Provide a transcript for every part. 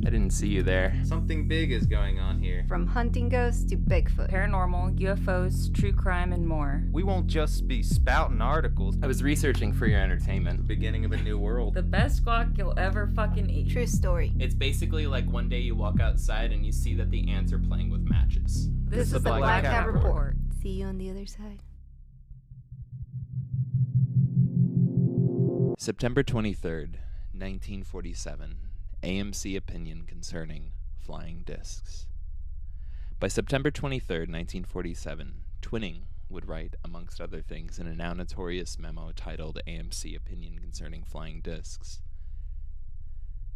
I didn't see you there. Something big is going on here. From hunting ghosts to Bigfoot, paranormal, UFOs, true crime, and more. We won't just be spouting articles. I was researching for your entertainment. The beginning of a new world. The best guac you'll ever fucking eat. True story. It's basically like one day you walk outside and you see that the ants are playing with matches. This is the Black Cat Report. See you on the other side. September 23rd, 1947. AMC opinion concerning flying discs. By September 23rd, 1947, Twinning would write, amongst other things, in a now notorious memo titled AMC Opinion Concerning Flying Discs.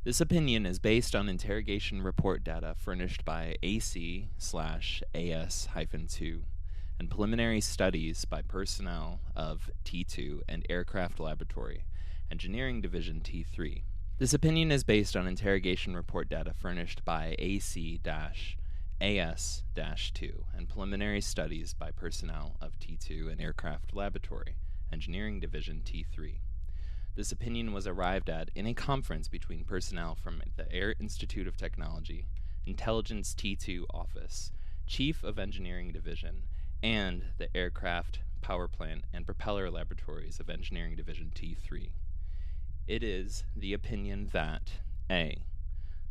This opinion is based on interrogation report data furnished by AC/AS-2 and preliminary studies by personnel of T2 and Aircraft Laboratory, Engineering Division T3. This opinion is based on interrogation report data furnished by AC-AS-2 and preliminary studies by personnel of T2 and Aircraft Laboratory, Engineering Division T3. This opinion was arrived at in a conference between personnel from the Air Institute of Technology, Intelligence T2 Office, Chief of Engineering Division, and the Aircraft, Power Plant, and Propeller Laboratories of Engineering Division T3. It is the opinion that A.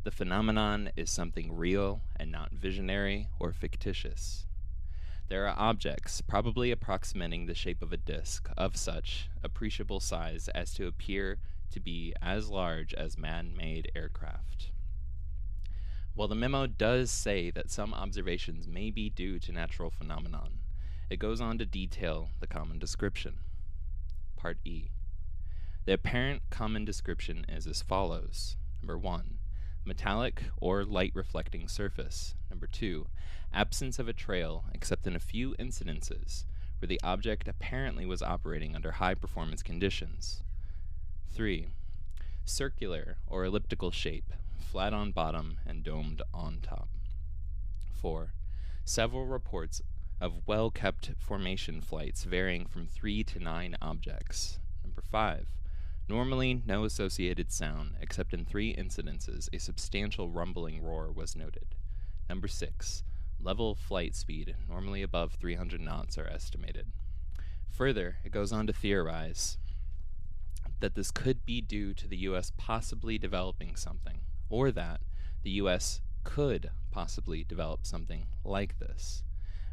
The phenomenon is something real and not visionary or fictitious. There are objects, probably approximating the shape of a disk, of such appreciable size as to appear to be as large as man-made aircraft. While the memo does say that some observations may be due to natural phenomenon, it goes on to detail the common description. Part E. The apparent common description is as follows. Number 1, metallic or light-reflecting surface. Number 2, absence of a trail except in a few incidences where the object apparently was operating under high-performance conditions. 3, circular or elliptical shape, flat on bottom and domed on top. 4, several reports of well-kept formation flights varying from 3 to 9 objects. Number 5, normally no associated sound, except in 3 incidences a substantial rumbling roar was noted. Number 6, level flight speed, normally above 300 knots, are estimated. Further, it goes on to theorize that this could be due to the U.S. possibly developing something, or that the U.S. could possibly develop something like this.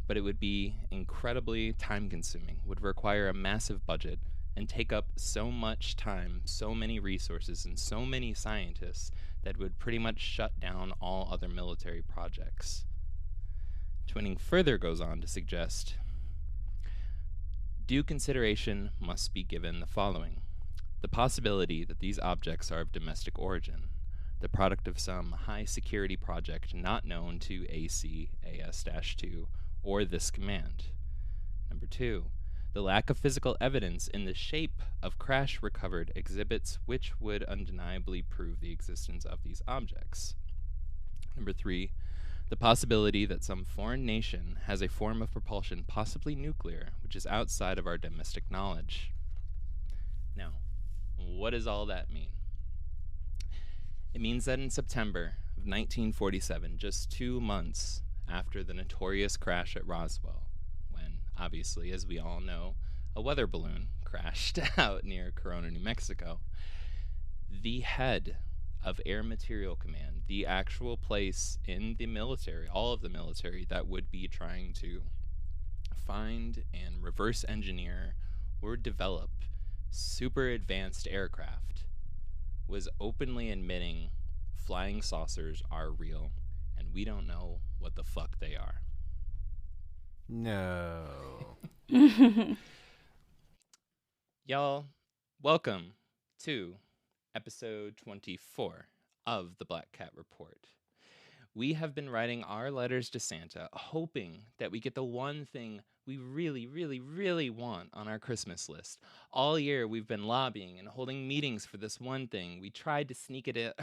But it would be incredibly time-consuming, would require a massive budget, and take up so much time, so many resources, and so many scientists that would pretty much shut down all other military projects. Twinning further goes on to suggest due consideration must be given the following: the possibility that these objects are of domestic origin, the product of some high-security project not known to AC/AS-2 or this command. Number 2, the lack of physical evidence in the shape of crash recovered exhibits which would undeniably prove the existence of these objects. Number 3, the possibility that some foreign nation has a form of propulsion, possibly nuclear, which is outside of our domestic knowledge. Now, what does all that mean? It means that in September of 1947, just 2 months after the notorious crash at Roswell, when, obviously, as we all know, a weather balloon crashed out near Corona, New Mexico, the head of Air Material Command, the actual place in the military, all of the military, that would be trying to find and reverse engineer or develop super advanced aircraft, was openly admitting flying saucers are real, and we don't know what the fuck they are. No. Y'all, welcome to episode 24 of the Black Cat Report. We have been writing our letters to Santa, hoping that we get the one thing we really, really, really want on our Christmas list. All year we've been lobbying and holding meetings for this one thing. We tried to sneak into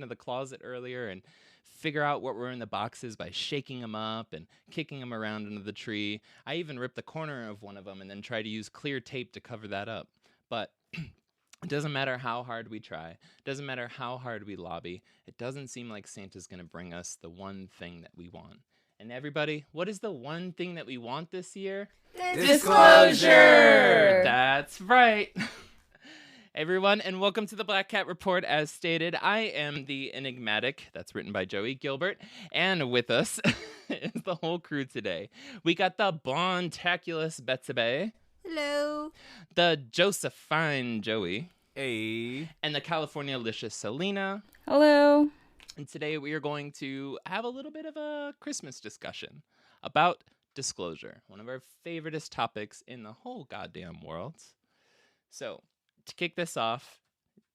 the closet earlier and figure out what were in the boxes by shaking them up and kicking them around under the tree. I even ripped the corner of one of them and then tried to use clear tape to cover that up. But It doesn't matter how hard we try. It doesn't matter how hard we lobby. It doesn't seem like Santa's going to bring us the one thing that we want. And everybody, what is the one thing that we want this year? Disclosure! That's right. Everyone, and welcome to the Black Cat Report. As stated, I am the enigmatic, that's written by Joey Gilbert, and with us is the whole crew today. We got the Bontaculous Betsabe, Hello. the Josephine Joey, Hey. and the California-licious Selena. Hello. And today we are going to have a little bit of a Christmas discussion about disclosure, one of our favoriteest topics in the whole goddamn world. So, to kick this off,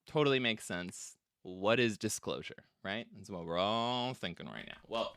totally makes sense. What is disclosure, right? That's what we're all thinking right now. Well,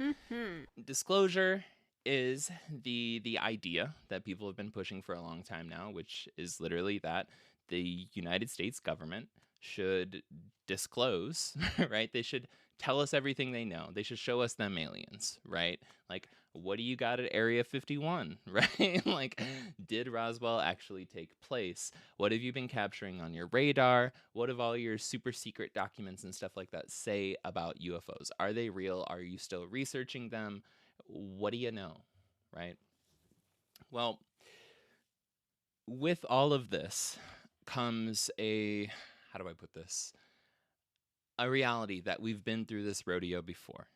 disclosure is the idea that people have been pushing for a long time now, which is literally that the United States government should disclose, right? They should tell us everything they know. They should show us them aliens, right? Like, what do you got at Area 51, right? Like, did Roswell actually take place? What have you been capturing on your radar? What have all your super secret documents and stuff like that say about UFOs? Are they real? Are you still researching them? What do you know, right? Well, with all of this comes a, how do I put this? A reality that we've been through this rodeo before.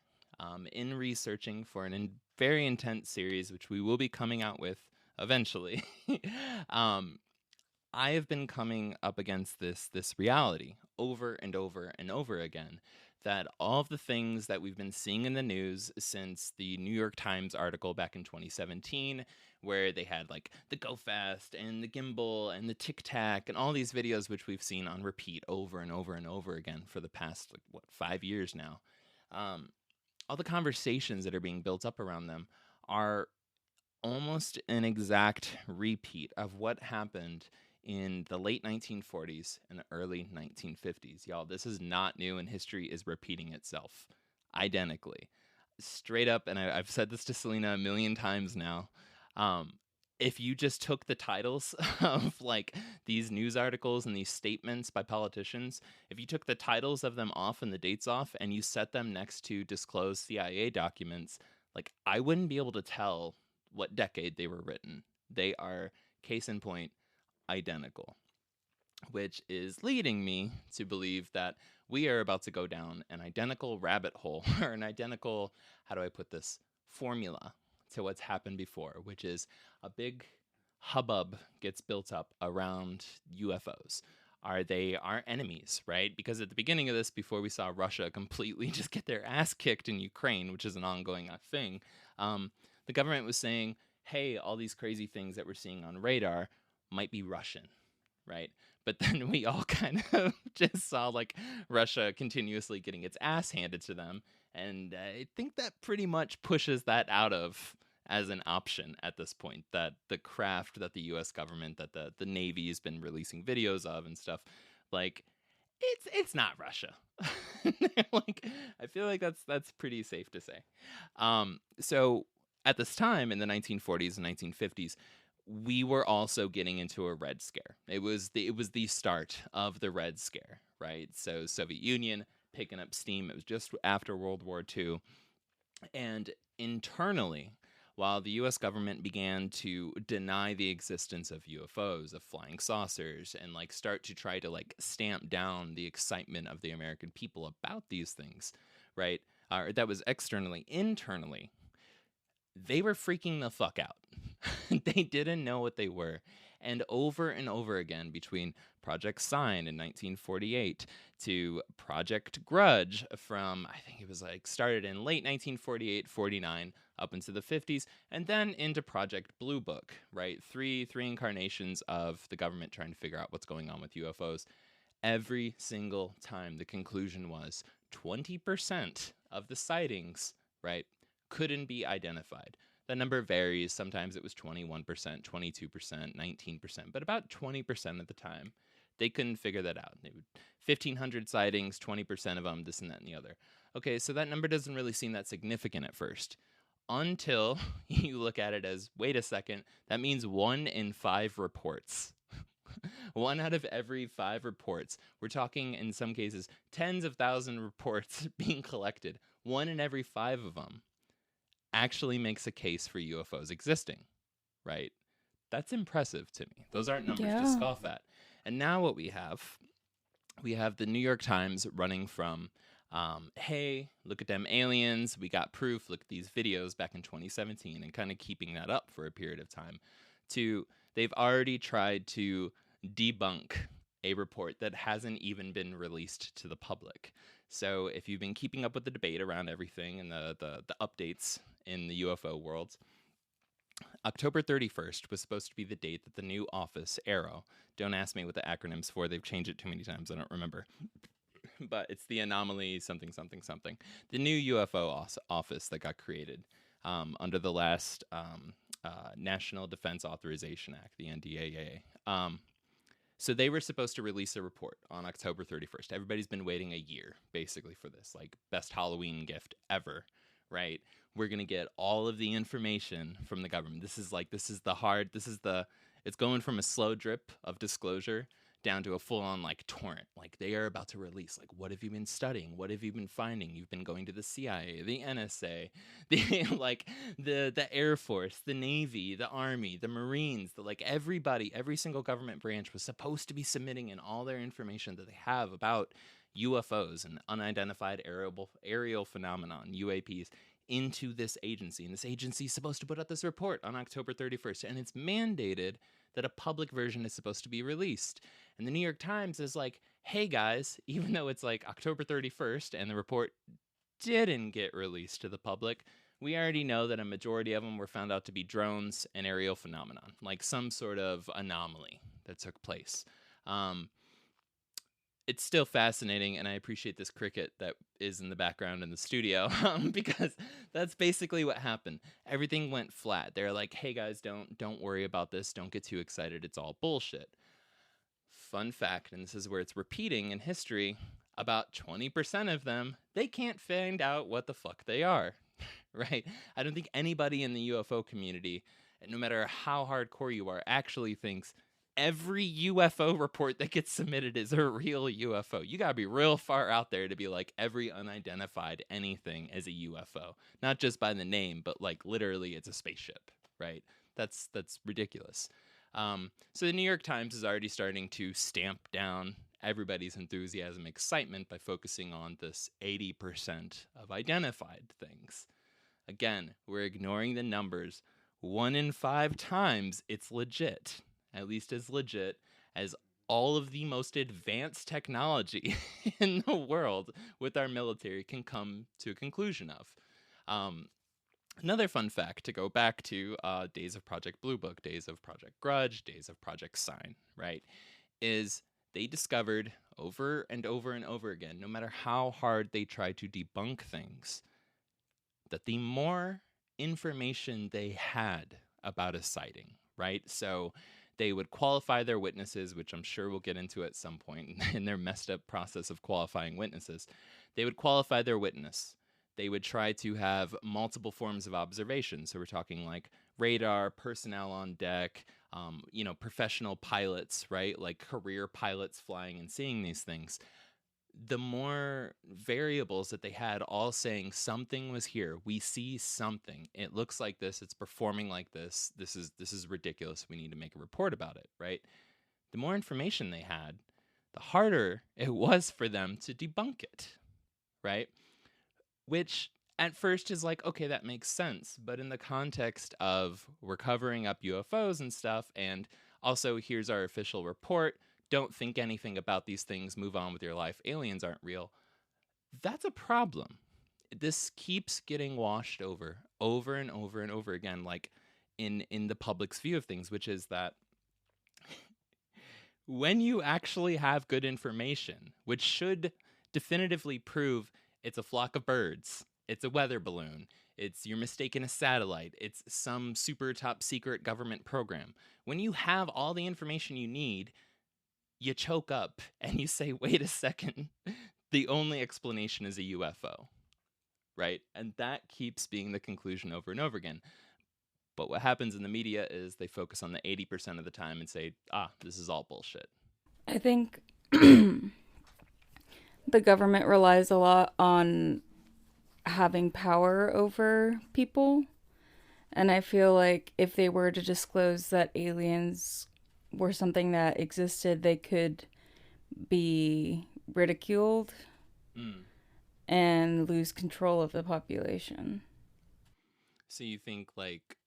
In researching for an very intense series, which we will be coming out with eventually, I have been coming up against this reality over and over and over again, that all of the things that we've been seeing in the news since the New York Times article back in 2017, where they had like the Go Fast and the Gimbal and the Tic Tac and all these videos, which we've seen on repeat over and over and over again for the past, 5 years now. All the conversations that are being built up around them are almost an exact repeat of what happened in the late 1940s and the early 1950s. Y'all, this is not new, and history is repeating itself identically. Straight up, and I've said this to Selena a million times now, if you just took the titles of like these news articles and these statements by politicians, if you took the titles of them off and the dates off and you set them next to disclosed CIA documents, like I wouldn't be able to tell what decade they were written. They are, case in point, identical, which is leading me to believe that we are about to go down an identical rabbit hole, or an identical, how do I put this, formula to what's happened before, which is a big hubbub gets built up around UFOs. Are they our enemies, right? Because at the beginning of this, before we saw Russia completely just get their ass kicked in Ukraine, which is an ongoing thing, the government was saying, hey, all these crazy things that we're seeing on radar might be Russian, right? But then we all kind of just saw like Russia continuously getting its ass handed to them. And I think that pretty much pushes that out of as an option at this point, that the craft that the U.S. government, that the Navy has been releasing videos of and stuff, like it's not Russia. Like I feel like that's pretty safe to say. So at this time in the 1940s and 1950s, we were also getting into a Red Scare. It was the start of the Red Scare, right? So Soviet Union picking up steam. It was just after World War II. And internally, while the U.S. government began to deny the existence of UFOs, of flying saucers, and like start to try to like stamp down the excitement of the American people about these things, right? That was externally. Internally, they were freaking the fuck out. They didn't know what they were. And over again, between Project Sign in 1948 to Project Grudge from, I think it was like started in late 1948, 49, up into the 50s, and then into Project Blue Book, right? Three incarnations of the government trying to figure out what's going on with UFOs. Every single time the conclusion was 20% of the sightings, right, couldn't be identified. The number varies. Sometimes it was 21%, 22%, 19%, but about 20% of the time, they couldn't figure that out. They would 1,500 sightings, 20% of them, this and that and the other. Okay, so that number doesn't really seem that significant at first, until you look at it as, wait a second, that means 1 in 5 reports 1 out of every 5 reports, we're talking in some cases tens of thousands of reports being collected, 1 in every 5 of them actually makes a case for UFOs existing, right? That's impressive to me. Those aren't numbers to scoff at. And now what we have the New York Times running from, hey, look at them aliens, we got proof, look at these videos back in 2017, and kind of keeping that up for a period of time, to they've already tried to debunk a report that hasn't even been released to the public. So if you've been keeping up with the debate around everything and the updates in the UFO world, October 31st was supposed to be the date that the new office, ARROW, don't ask me what the acronym's for, they've changed it too many times, I don't remember, but it's the anomaly something something something, the new UFO office that got created under the last National Defense Authorization Act, the NDAA. So they were supposed to release a report on October 31st. Everybody's been waiting a year, basically, for this, like, best Halloween gift ever, right? We're going to get all of the information from the government. It's going from a slow drip of disclosure down to a full-on, like, torrent. Like, they are about to release, like, what have you been studying? What have you been finding? You've been going to the CIA, the NSA, the Air Force, the Navy, the Army, the Marines, every single government branch was supposed to be submitting in all their information that they have about UFOs and unidentified aerial phenomenon, UAPs, into this agency. And this agency is supposed to put out this report on October 31st. And it's mandated that a public version is supposed to be released. And the New York Times is like, hey guys, even though it's like October 31st and the report didn't get released to the public, we already know that a majority of them were found out to be drones and aerial phenomenon, like some sort of anomaly that took place. It's still fascinating, and I appreciate this cricket that is in the background in the studio, because that's basically what happened. Everything went flat. They're like, hey guys, don't worry about this. Don't get too excited. It's all bullshit. Fun fact, and this is where it's repeating in history, about 20% of them, they can't find out what the fuck they are, right? I don't think anybody in the UFO community, no matter how hardcore you are, actually thinks every UFO report that gets submitted is a real UFO. You gotta be real far out there to be like every unidentified anything is a UFO. Not just by the name, but like literally it's a spaceship, right? That's ridiculous. So the New York Times is already starting to stamp down everybody's enthusiasm, excitement by focusing on this 80% of identified things. Again, we're ignoring the numbers. 1 in 5 times it's legit. At least as legit as all of the most advanced technology in the world with our military can come to a conclusion of. Another fun fact, to go back to days of Project Blue Book, days of Project Grudge, days of Project Sign, right, is they discovered over and over and over again, no matter how hard they tried to debunk things, that the more information they had about a sighting, right, so they would qualify their witnesses, which I'm sure we'll get into at some point in their messed up process of qualifying witnesses. They would qualify their witness. They would try to have multiple forms of observation. So we're talking like radar, personnel on deck, professional pilots, right? Like career pilots flying and seeing these things. The more variables that they had all saying something was here, we see something, it looks like this, it's performing like this is ridiculous, we need to make a report about it, right? The more information they had, the harder it was for them to debunk it, right? Which at first is like, okay, that makes sense, but in the context of we're covering up UFOs and stuff, and also here's our official report, don't think anything about these things, move on with your life, aliens aren't real, that's a problem. This keeps getting washed over and over and over again, like in the public's view of things, which is that when you actually have good information, which should definitively prove it's a flock of birds, it's a weather balloon, you're mistaken a satellite, it's some super top secret government program, when you have all the information you need, you choke up and you say, wait a second, the only explanation is a UFO, right? And that keeps being the conclusion over and over again. But what happens in the media is they focus on the 80% of the time and say, this is all bullshit. I think the government relies a lot on having power over people. And I feel like if they were to disclose that aliens were something that existed, they could be ridiculed and lose control of the population. So you think, like,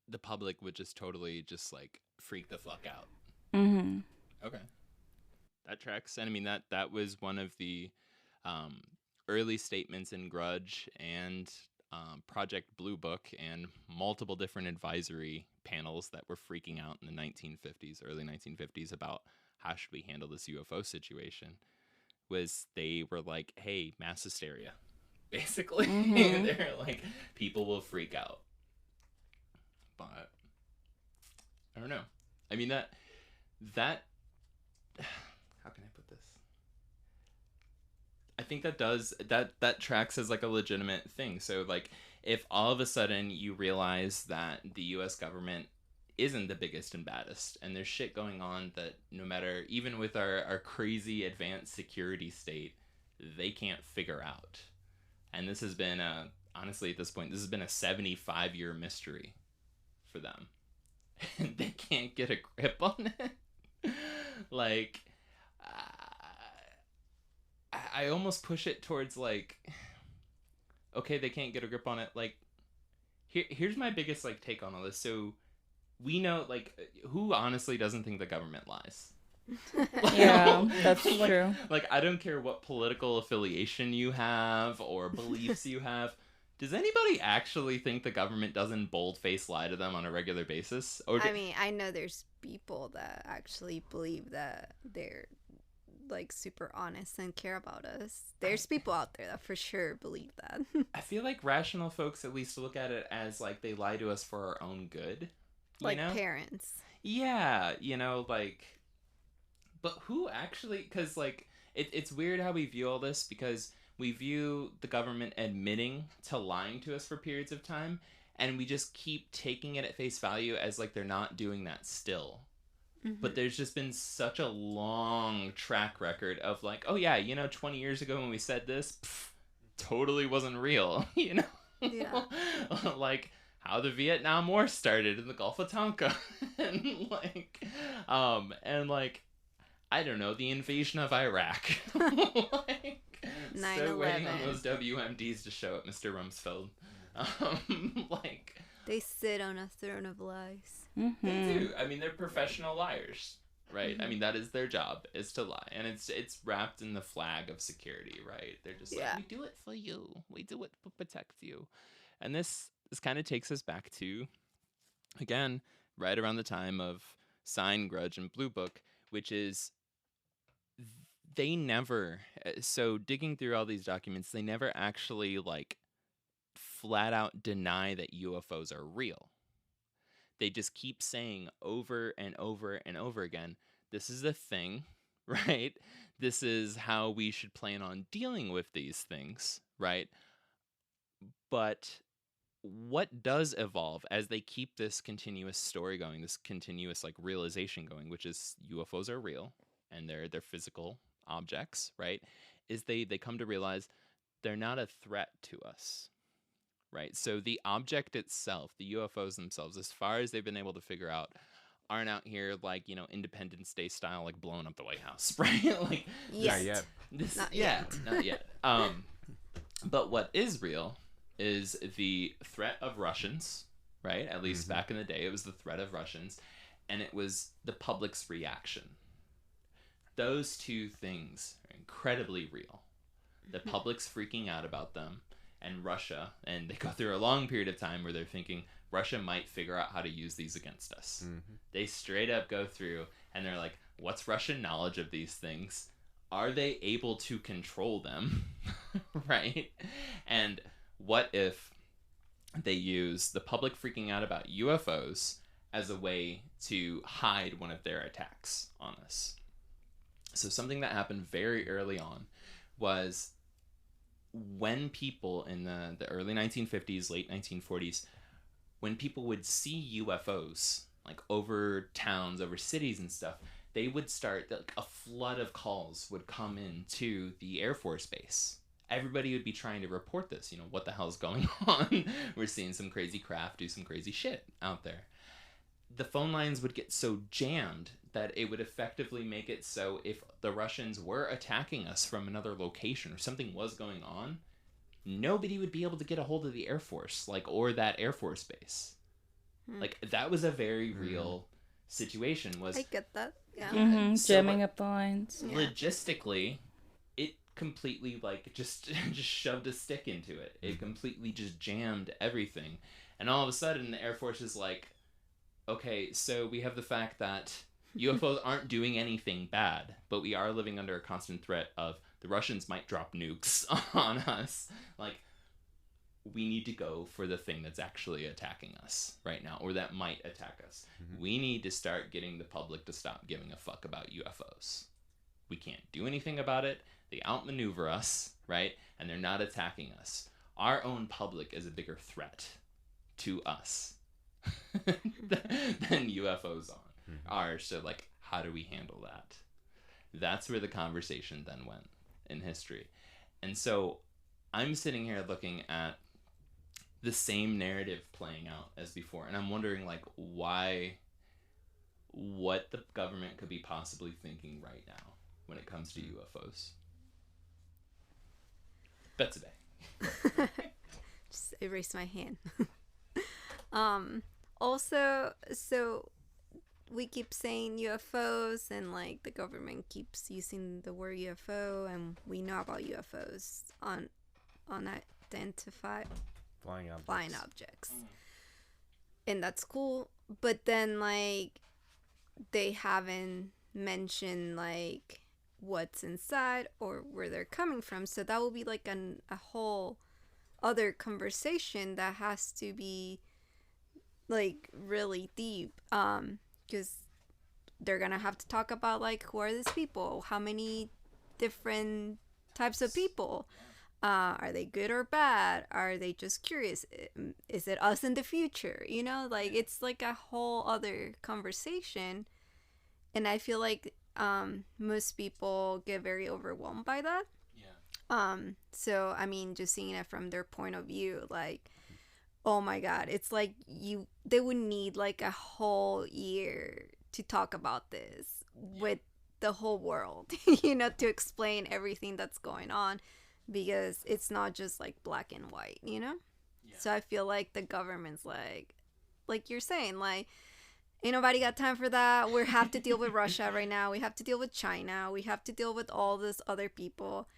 the public would just totally just, like, freak the fuck out? Mm-hmm. Okay. That tracks. And I mean, that was one of the early statements in Grudge and Project Blue Book and multiple different advisory panels that were freaking out in the 1950s, early 1950s, about how should we handle this UFO situation. Was they were like, hey, mass hysteria, basically. Mm-hmm. They're like, people will freak out. But I don't know. I mean, that how can I put this? I think that tracks as like a legitimate thing. So like, if all of a sudden you realize that the US government isn't the biggest and baddest, and there's shit going on that no matter, even with our crazy advanced security state, they can't figure out. And this has been honestly at this point, this has been a 75-year mystery for them. And they can't get a grip on it. Like, I almost push it towards like, okay, they can't get a grip on it. Like, here's my biggest like take on all this. So we know, like, who honestly doesn't think the government lies? Yeah, that's true. Like, I don't care what political affiliation you have or beliefs you have. Does anybody actually think the government doesn't bold-faced lie to them on a regular basis? Or I mean, I know there's people that actually believe that they're like super honest and care about us. There's people out there that for sure believe that. I feel like rational folks at least look at it as like they lie to us for our own good. Like know? parents. Yeah, like, but who actually, because like it's weird how we view all this, because we view the government admitting to lying to us for periods of time, and we just keep taking it at face value as like they're not doing that still. Mm-hmm. But there's just been such a long track record of like, oh yeah, 20 years ago when we said this, totally wasn't real, Yeah. Like how the Vietnam War started in the Gulf of Tonkin, and like, I don't know, the invasion of Iraq. Like, 9/11. Still waiting on those WMDs to show up, Mr. Rumsfeld. Like, they sit on a throne of lies. Mm-hmm. They do. I mean, they're professional liars, right? Mm-hmm. I mean, that is their job, is to lie, and it's wrapped in the flag of security, right? They're just like, we do it for you, we do it to protect you, and this kind of takes us back to, again, right around the time of Sign, Grudge, and Blue Book, which is they never, so digging through all these documents, they never actually like flat out deny that UFOs are real. They just keep saying over and over and over again, this is a thing, right? This is how we should plan on dealing with these things, right? But what does evolve as they keep this continuous story going, this continuous like realization going, which is UFOs are real and they're physical objects, right? Is they come to realize they're not a threat to us, right? So the object itself, the UFOs themselves, as far as they've been able to figure out, aren't out here like, Independence Day style, like blowing up the White House, right? Like, yes. Not yet. Not yet. But what is real is the threat of Russians, right? At least back in the day, it was the threat of Russians, and it was the public's reaction. Those two things are incredibly real. The public's freaking out about them, and Russia, and they go through a long period of time where they're thinking Russia might figure out how to use these against us. Mm-hmm. They straight up go through and they're like, what's Russian knowledge of these things? Are they able to control them? Right? And what if they use the public freaking out about UFOs as a way to hide one of their attacks on us? So something that happened very early on was when people in the early 1950s, late 1940s when people would see UFOs, like over towns, over cities and stuff, they would start, like, a flood of calls would come in to the Air Force Base. Everybody would be trying to report this. What the hell's going on? We're seeing some crazy craft do some crazy shit out there. The phone lines would get so jammed that it would effectively make it so if the Russians were attacking us from another location or something was going on, nobody would be able to get a hold of the Air Force, or that Air Force Base. That was a very real situation. I get that. Yeah. So, jamming up the lines. Yeah. Logistically, it completely just shoved a stick into it. It completely just jammed everything. And all of a sudden the Air Force is like, okay, so we have the fact that UFOs aren't doing anything bad, but we are living under a constant threat of the Russians might drop nukes on us. We need to go for the thing that's actually attacking us right now, or that might attack us. We need to start getting the public to stop giving a fuck about UFOs. We can't do anything about it. They outmaneuver us, right? And they're not attacking us. Our own public is a bigger threat to us than UFOs are. So, how do we handle that? That's where the conversation then went in history. And so I'm sitting here looking at the same narrative playing out as before, and I'm wondering, what the government could be possibly thinking right now when it comes to UFOs. Bet today. Just erase my hand. Also, so we keep saying UFOs, and the government keeps using the word UFO, and we know about UFOs on unidentified flying objects. And that's cool, but then they haven't mentioned what's inside or where they're coming from, so that will be a whole other conversation that has to be really deep, because they're gonna have to talk about who are these people, how many different types of people, are they good or bad, are they just curious, is it us in the future, it's a whole other conversation. And I feel most people get very overwhelmed by that. So I mean, just seeing it from their point of view, oh my god, it's they would need a whole year to talk about this with the whole world, to explain everything that's going on, because it's not just black and white, So I feel the government's like you're saying, ain't nobody got time for that. We have to deal with Russia right now. We have to deal with China. We have to deal with all this other people.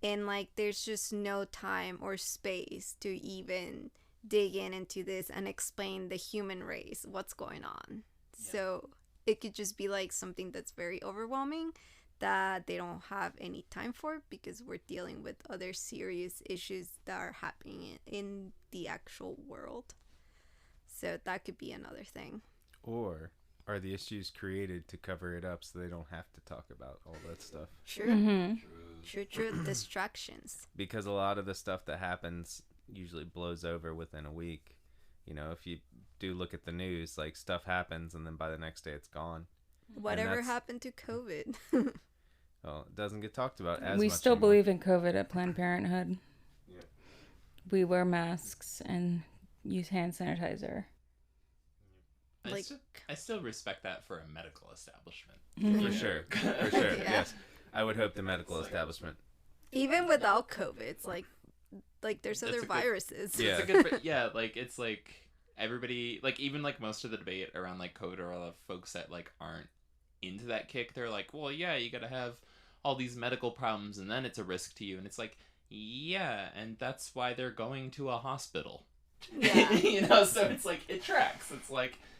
And there's just no time or space to even dig into this and explain the human race, what's going on. Yeah. So it could just be something that's very overwhelming that they don't have any time for, because we're dealing with other serious issues that are happening in the actual world. So that could be another thing. Or are the issues created to cover it up so they don't have to talk about all that stuff? Sure. True. Distractions. Because a lot of the stuff that happens usually blows over within a week. If you do look at the news, stuff happens and then by the next day it's gone. Whatever happened to COVID? Well, it doesn't get talked about as much. We still anymore. believe in COVID at Planned Parenthood. Yeah. We wear masks and use hand sanitizer. I still respect that for a medical establishment. For sure. Yeah. Yes. I would hope the medical establishment. Even without COVID, it's there's other viruses. Yeah. It's a good, it's everybody, even most of the debate around COVID, or a lot of folks that aren't into that kick, they're well, yeah, you gotta have all these medical problems and then it's a risk to you. And it's yeah, and that's why they're going to a hospital. Yeah. So it's it tracks. It's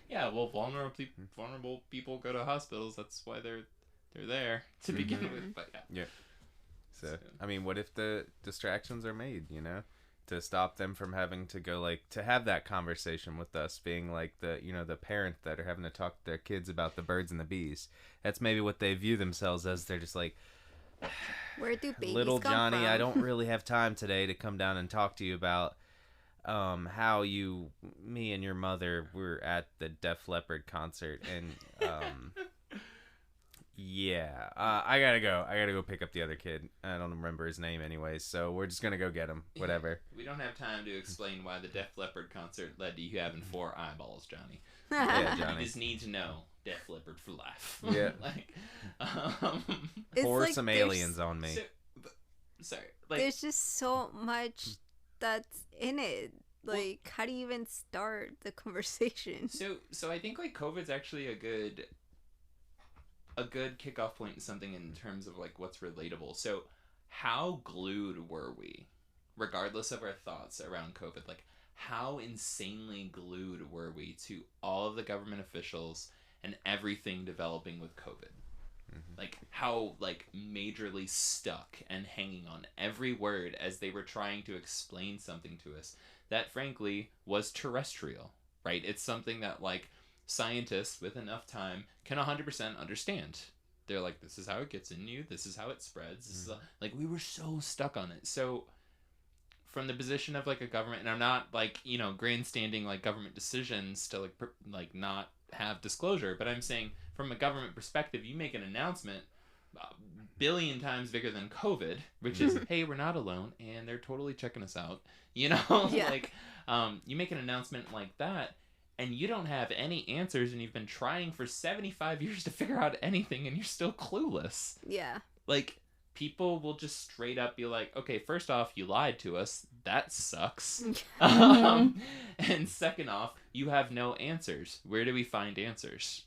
yeah, well, vulnerable people go to hospitals. That's why they're there to begin with. But yeah. So I mean, what if the distractions are made, to stop them from having to go to have that conversation with us, being the parent that are having to talk to their kids about the birds and the bees. That's maybe what they view themselves as. They're just where do babies little come Johnny, from? I don't really have time today to come down and talk to you about how me and your mother were at the Def Leppard concert, and yeah, I gotta go pick up the other kid. I don't remember his name anyways, so we're just gonna go get him. Whatever. We don't have time to explain why the Def Leppard concert led to you having 4 eyeballs, Johnny. Yeah, You Johnny. just need to know Def Leppard for life. Yeah. Like, It's Pour like some there's- aliens on me. sorry. Like, There's just so much that's in it. Like, how do you even start the conversation? so I think like COVID's actually a good kickoff point to something in terms of like what's relatable. So how glued were we, regardless of our thoughts around COVID? Like, how insanely glued were we to all of the government officials and everything developing with COVID? Like, how like majorly stuck and hanging on every word as they were trying to explain something to us that frankly was terrestrial, right? It's something that like scientists with enough time can 100% understand. They're like, this is how it gets in you, this is how it spreads, this is like, we were so stuck on it. So from the position of like a government, and I'm not like, you know, grandstanding like government decisions to like not have disclosure, but I'm saying from a government perspective, you make an announcement a billion times bigger than COVID, which is, hey, we're not alone and they're totally checking us out, you know. Yeah. Like you make an announcement like that and you don't have any answers, and you've been trying for 75 years to figure out anything and you're still clueless. Yeah. Like, people will just straight up be like, okay, first off, you lied to us. That sucks. And second off, you have no answers. Where do we find answers?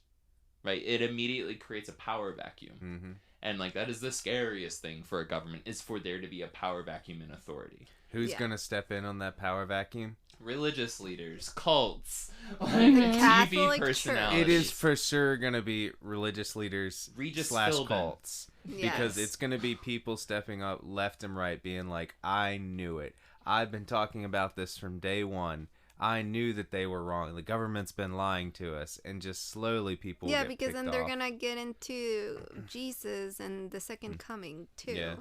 Right? It immediately creates a power vacuum. Mm-hmm. And, like, that is the scariest thing for a government, is for there to be a power vacuum in authority. Who's Yeah. gonna step in on that power vacuum? Religious leaders, cults, like The TV Catholic Church. personalities. It is for sure gonna be religious leaders Regis / Philbin. cults. Because Yes. it's going to be people stepping up left and right being like, I knew it. I've been talking about this from day one. I knew that they were wrong. The government's been lying to us. And just slowly people Yeah, get because then picked they're off. gonna get into Jesus and the second coming too. Yeah.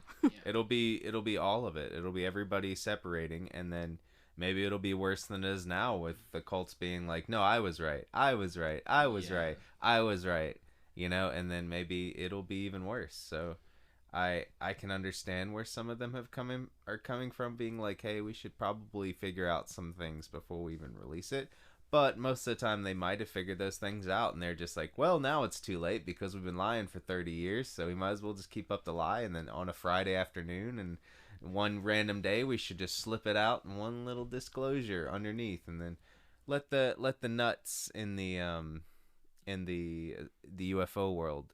It'll be all of it. It'll be everybody separating, and then maybe it'll be worse than it is now with the cults being like, no, I was right. I was right. I was Yeah. right. I was right. You know, and then maybe it'll be even worse. So I can understand where some of them are coming from, being like, hey, we should probably figure out some things before we even release it. But most of the time they might have figured those things out, and they're just like, well, now it's too late because we've been lying for 30 years, so we might as well just keep up the lie, and then on a Friday afternoon and one random day we should just slip it out in one little disclosure underneath, and then let the nuts in the UFO world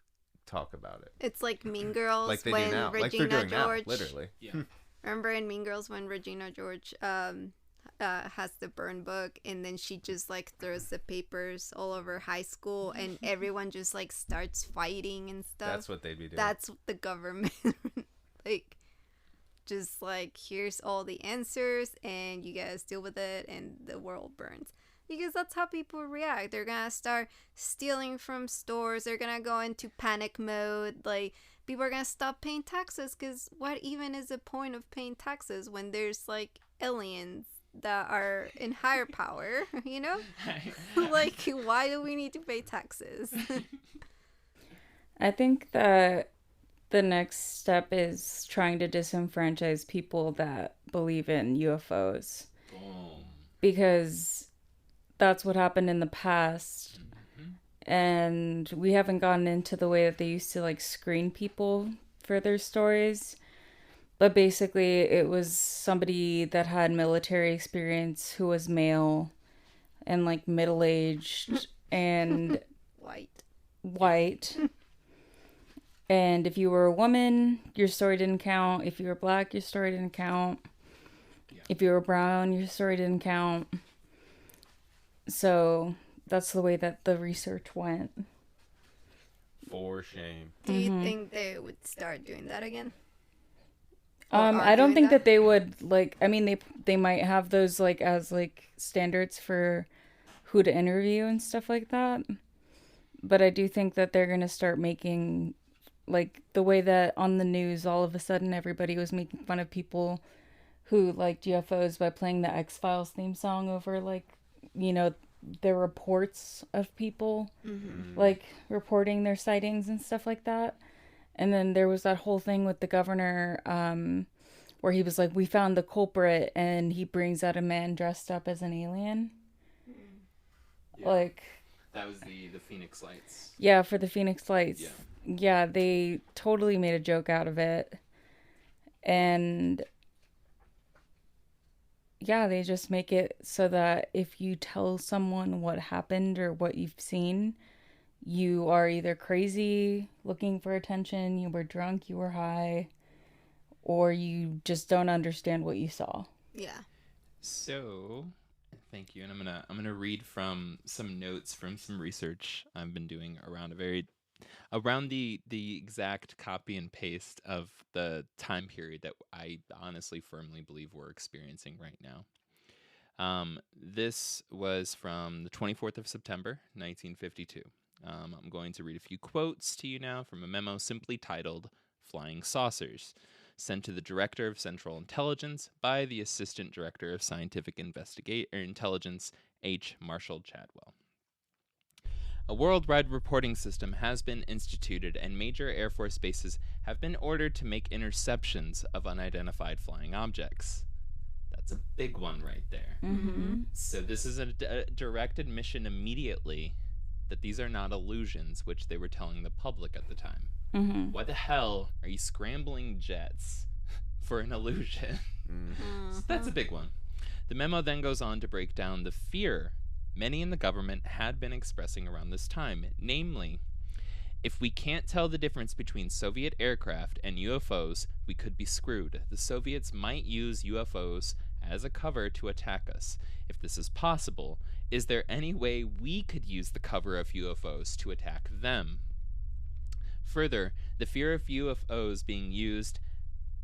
talk about it. It's like Mean Girls Like they when do now. Like they're Regina doing George. now, literally. Yeah. Remember in Mean Girls when Regina George has the burn book, and then she just like throws the papers all over high school, and everyone just like starts fighting and stuff. That's what they'd be doing. That's the government. Like, just like, here's all the answers and you guys deal with it and the world burns. Because that's how people react. They're gonna start stealing from stores. They're gonna go into panic mode. Like, people are gonna stop paying taxes, because what even is the point of paying taxes when there's like aliens that are in higher power, you know? Like, why do we need to pay taxes? I think that the next step is trying to disenfranchise people that believe in UFOs. Boom. Because that's what happened in the past. And we haven't gotten into the way that they used to like screen people for their stories. But basically it was somebody that had military experience who was male and like middle-aged and white. And if you were a woman, your story didn't count. If you were black, your story didn't count. Yeah. If you were brown, your story didn't count. So that's the way that the research went. For shame. Do you think they would start doing that again? I don't think that they would, like, I mean, they might have those, like, as, like, standards for who to interview and stuff like that. But I do think that they're going to start making, like, the way that on the news all of a sudden everybody was making fun of people who liked UFOs by playing the X-Files theme song over, like, you know, the reports of people, like, reporting their sightings and stuff like that. And then there was that whole thing with the governor, where he was like, we found the culprit, and he brings out a man dressed up as an alien. Yeah. Like... That was the Phoenix Lights. Yeah, for the Phoenix Lights. Yeah. Yeah, they totally made a joke out of it. And... yeah, they just make it so that if you tell someone what happened or what you've seen, you are either crazy, looking for attention, you were drunk, you were high, or you just don't understand what you saw. Yeah. So, thank you. And I'm gonna read from some notes from some research I've been doing around the exact copy and paste of the time period that I honestly firmly believe we're experiencing right now. This was from the 24th of September, 1952. I'm going to read a few quotes to you now from a memo simply titled Flying Saucers, sent to the Director of Central Intelligence by the Assistant Director of Scientific Intelligence, H. Marshall Chadwell. A worldwide reporting system has been instituted, and major Air Force bases have been ordered to make interceptions of unidentified flying objects. That's a big one right there. Mm-hmm. So this is a direct admission immediately that these are not illusions, which they were telling the public at the time. Mm-hmm. Why the hell are you scrambling jets for an illusion? So that's a big one. The memo then goes on to break down the fear many in the government had been expressing around this time, namely, if we can't tell the difference between Soviet aircraft and UFOs, we could be screwed. The Soviets might use UFOs as a cover to attack us. If this is possible, is there any way we could use the cover of UFOs to attack them? Further, the fear of UFOs being used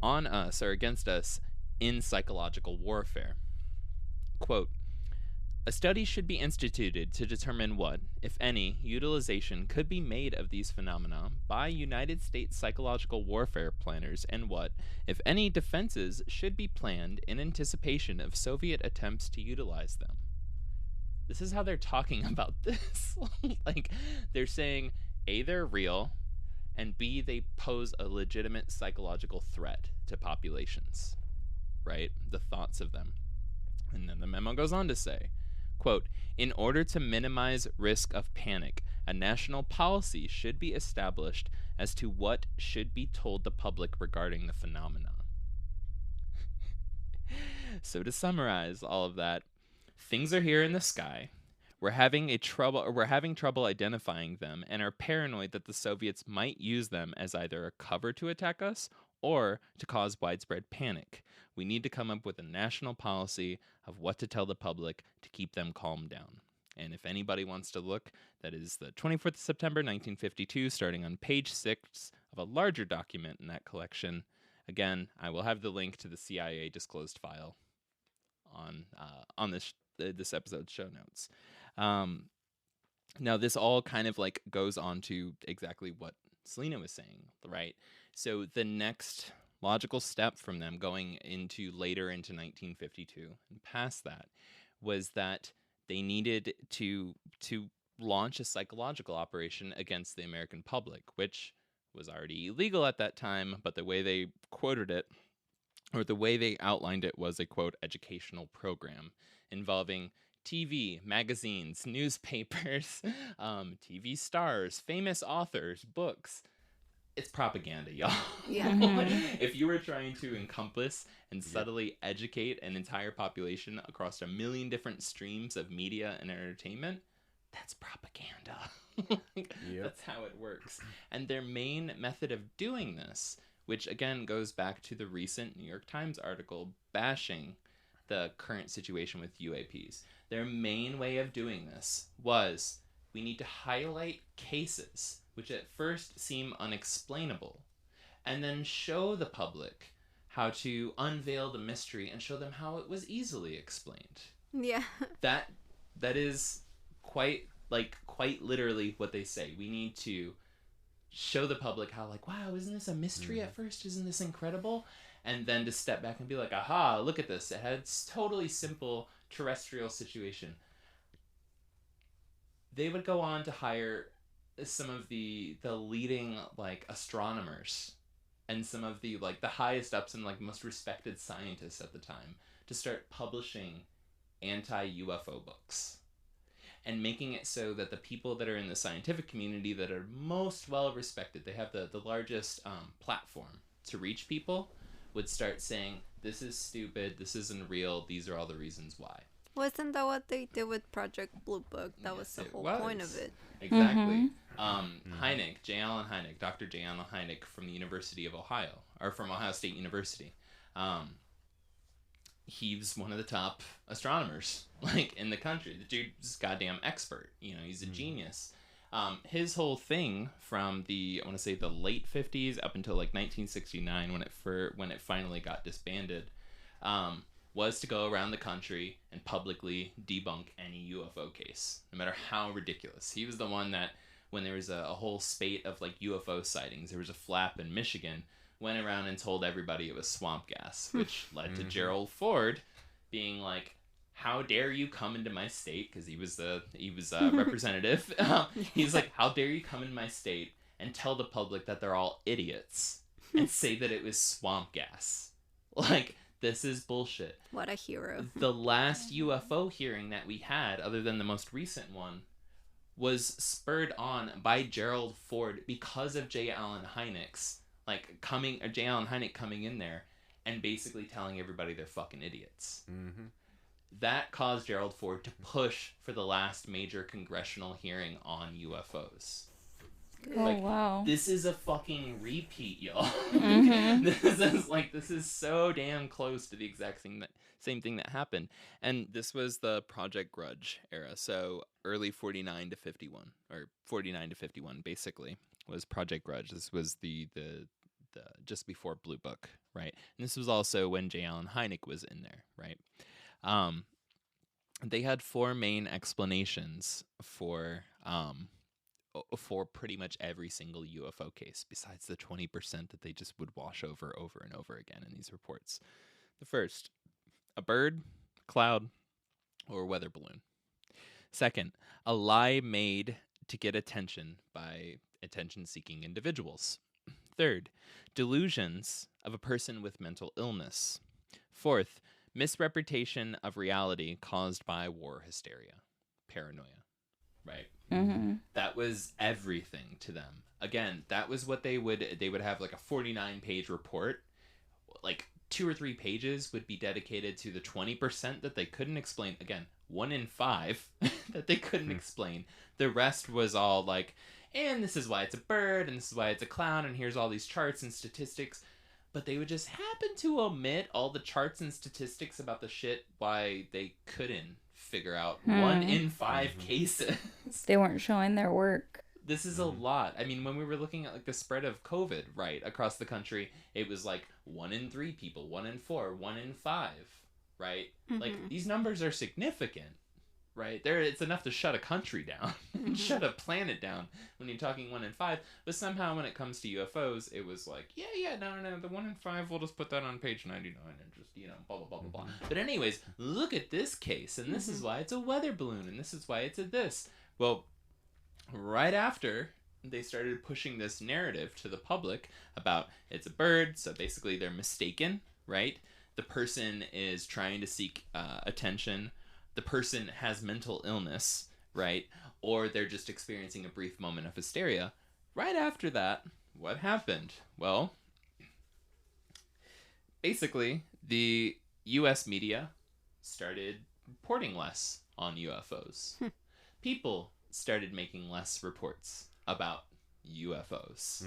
on us or against us in psychological warfare. Quote, a study should be instituted to determine what, if any, utilization could be made of these phenomena by United States psychological warfare planners, and what, if any, defenses should be planned in anticipation of Soviet attempts to utilize them. This is how they're talking about this. Like, they're saying, A, they're real, and B, they pose a legitimate psychological threat to populations, right? The thoughts of them. And then the memo goes on to say, quote, in order to minimize risk of panic, a national policy should be established as to what should be told the public regarding the phenomena. So to summarize all of that, things are here in the sky. We're having trouble identifying them and are paranoid that the Soviets might use them as either a cover to attack us or to cause widespread panic. We need to come up with a national policy of what to tell the public to keep them calmed down. And if anybody wants to look, that is the 24th of September, 1952, starting on page 6 of a larger document in that collection. Again, I will have the link to the CIA disclosed file on this episode's show notes. Now, this all kind of like goes on to exactly what Selena was saying, right? So the next logical step from them going into 1952 and past that was that they needed to launch a psychological operation against the American public, which was already illegal at that time, but the way they quoted it, or the way they outlined it, was a, quote, educational program involving TV, magazines, newspapers, TV stars, famous authors, books. It's propaganda, y'all. Yeah. If you were trying to encompass and subtly educate an entire population across a million different streams of media and entertainment, that's propaganda. That's how it works. And their main method of doing this, which again goes back to the recent New York Times article bashing the current situation with UAPs. Their main way of doing this was, we need to highlight cases which at first seem unexplainable, and then show the public how to unveil the mystery and show them how it was easily explained. Yeah. That is quite literally what they say. We need to show the public how, like, wow, isn't this a mystery at first? Isn't this incredible? and then to step back and be like, aha, look at this. It had totally simple terrestrial situation. They would go on to hire some of the leading like astronomers and some of the like the highest ups and like most respected scientists at the time to start publishing anti-UFO books and making it so that the people that are in the scientific community that are most well respected, they have the largest platform to reach people, would start saying, this is stupid, this isn't real, these are all the reasons why. Wasn't that what they did with Project Blue Book? That was the whole point of it. Exactly. Hynek, J. Allen Hynek, Dr. J. Allen Hynek from the University of Ohio, or from Ohio State University. He's one of the top astronomers, like, in the country. The dude's goddamn expert. You know, he's a genius. His whole thing from the, I want to say the late 50s up until like 1969 when it finally got disbanded, was to go around the country and publicly debunk any UFO case, no matter how ridiculous. He was the one that, when there was a whole spate of like UFO sightings, there was a flap in Michigan, went around and told everybody it was swamp gas, which led to Gerald Ford being like, how dare you come into my state, because he was a representative. He's like, how dare you come in my state and tell the public that they're all idiots and say that it was swamp gas. Like, this is bullshit. What a hero. The last UFO hearing that we had, other than the most recent one, was spurred on by Gerald Ford because of J. Allen Hynek's J. Allen Hynek coming in there and basically telling everybody they're fucking idiots. Mm-hmm. That caused Gerald Ford to push for the last major congressional hearing on UFOs. Wow. This is a fucking repeat, y'all. Mm-hmm. This is so damn close to the exact same thing that happened. And this was the Project Grudge era. So early 49 to 51, or 49 to 51 basically, was Project Grudge. This was the just before Blue Book, right? And this was also when J. Allen Hynek was in there, right? They had four main explanations for pretty much every single UFO case, besides the 20% that they just would wash over and over again in these reports. The first, a bird, cloud, or weather balloon. Second, a lie made to get attention by attention-seeking individuals. Third, delusions of a person with mental illness. Fourth, misrepresentation of reality caused by war hysteria, paranoia, right? Mm-hmm. That was everything to them. Again, that was what they would have, like a 49-page report. Like 2 or 3 pages would be dedicated to the 20% that they couldn't explain. Again, 1 in 5 that they couldn't explain. The rest was all like, and this is why it's a bird, and this is why it's a clown, and here's all these charts and statistics. But they would just happen to omit all the charts and statistics about the shit why they couldn't figure out 1 in 5 cases. They weren't showing their work. This is a lot. I mean, when we were looking at like the spread of COVID, right, across the country, it was like 1 in 3 people, 1 in 4, 1 in 5, right? Mm-hmm. Like, these numbers are significant, right? It's enough to shut a country down, shut a planet down when you're talking 1 in 5. But somehow when it comes to UFOs, it was like, no, the 1 in 5, we'll just put that on page 99 and just, blah, blah, blah, blah, blah. But anyways, look at this case, and this is why it's a weather balloon, and this is why it's a this. Well, right after they started pushing this narrative to the public about it's a bird, so basically they're mistaken, right? The person is trying to seek attention. The person has mental illness, right? Or they're just experiencing a brief moment of hysteria. Right after that, what happened? Well, basically, the U.S. media started reporting less on UFOs. People started making less reports about UFOs.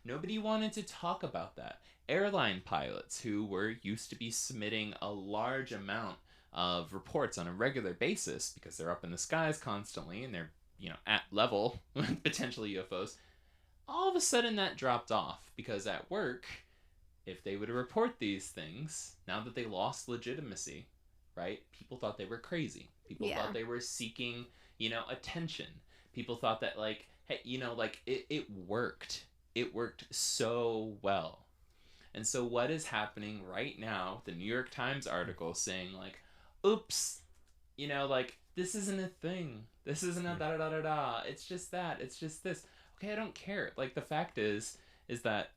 Nobody wanted to talk about that. Airline pilots who were used to be submitting a large amount of reports on a regular basis because they're up in the skies constantly and they're, at level with potential UFOs, all of a sudden that dropped off because at work, if they would report these things, now that they lost legitimacy, right, people thought they were crazy. People thought they were seeking, attention. People thought that, like, hey, it worked. It worked so well. And so what is happening right now, the New York Times article saying like, oops, you know, like, this isn't a thing. This isn't a da-da-da-da-da. It's just that. It's just this. Okay, I don't care. Like, the fact is that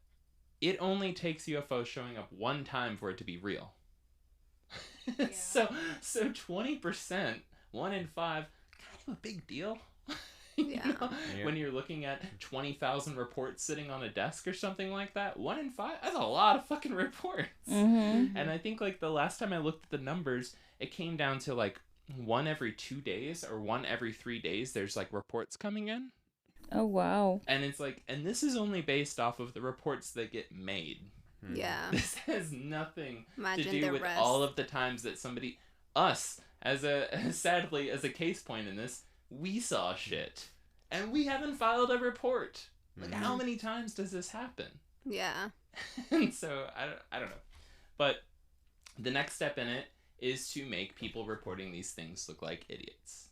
it only takes UFOs showing up one time for it to be real. Yeah. So 20%, 1 in 5, kind of a big deal. Yeah. When you're looking at 20,000 reports sitting on a desk or something like that, 1 in 5, that's a lot of fucking reports. Mm-hmm. And I think like the last time I looked at the numbers, it came down to like 1 every 2 days or 1 every 3 days. There's like reports coming in. Oh, wow. And it's like, and this is only based off of the reports that get made. Yeah. This has nothing Imagine to do the with rest. all of the times that somebody, us, sadly, as a case point in this, we saw shit. And we haven't filed a report. Like, how many times does this happen? Yeah. And so, I don't know. But the next step in it is to make people reporting these things look like idiots.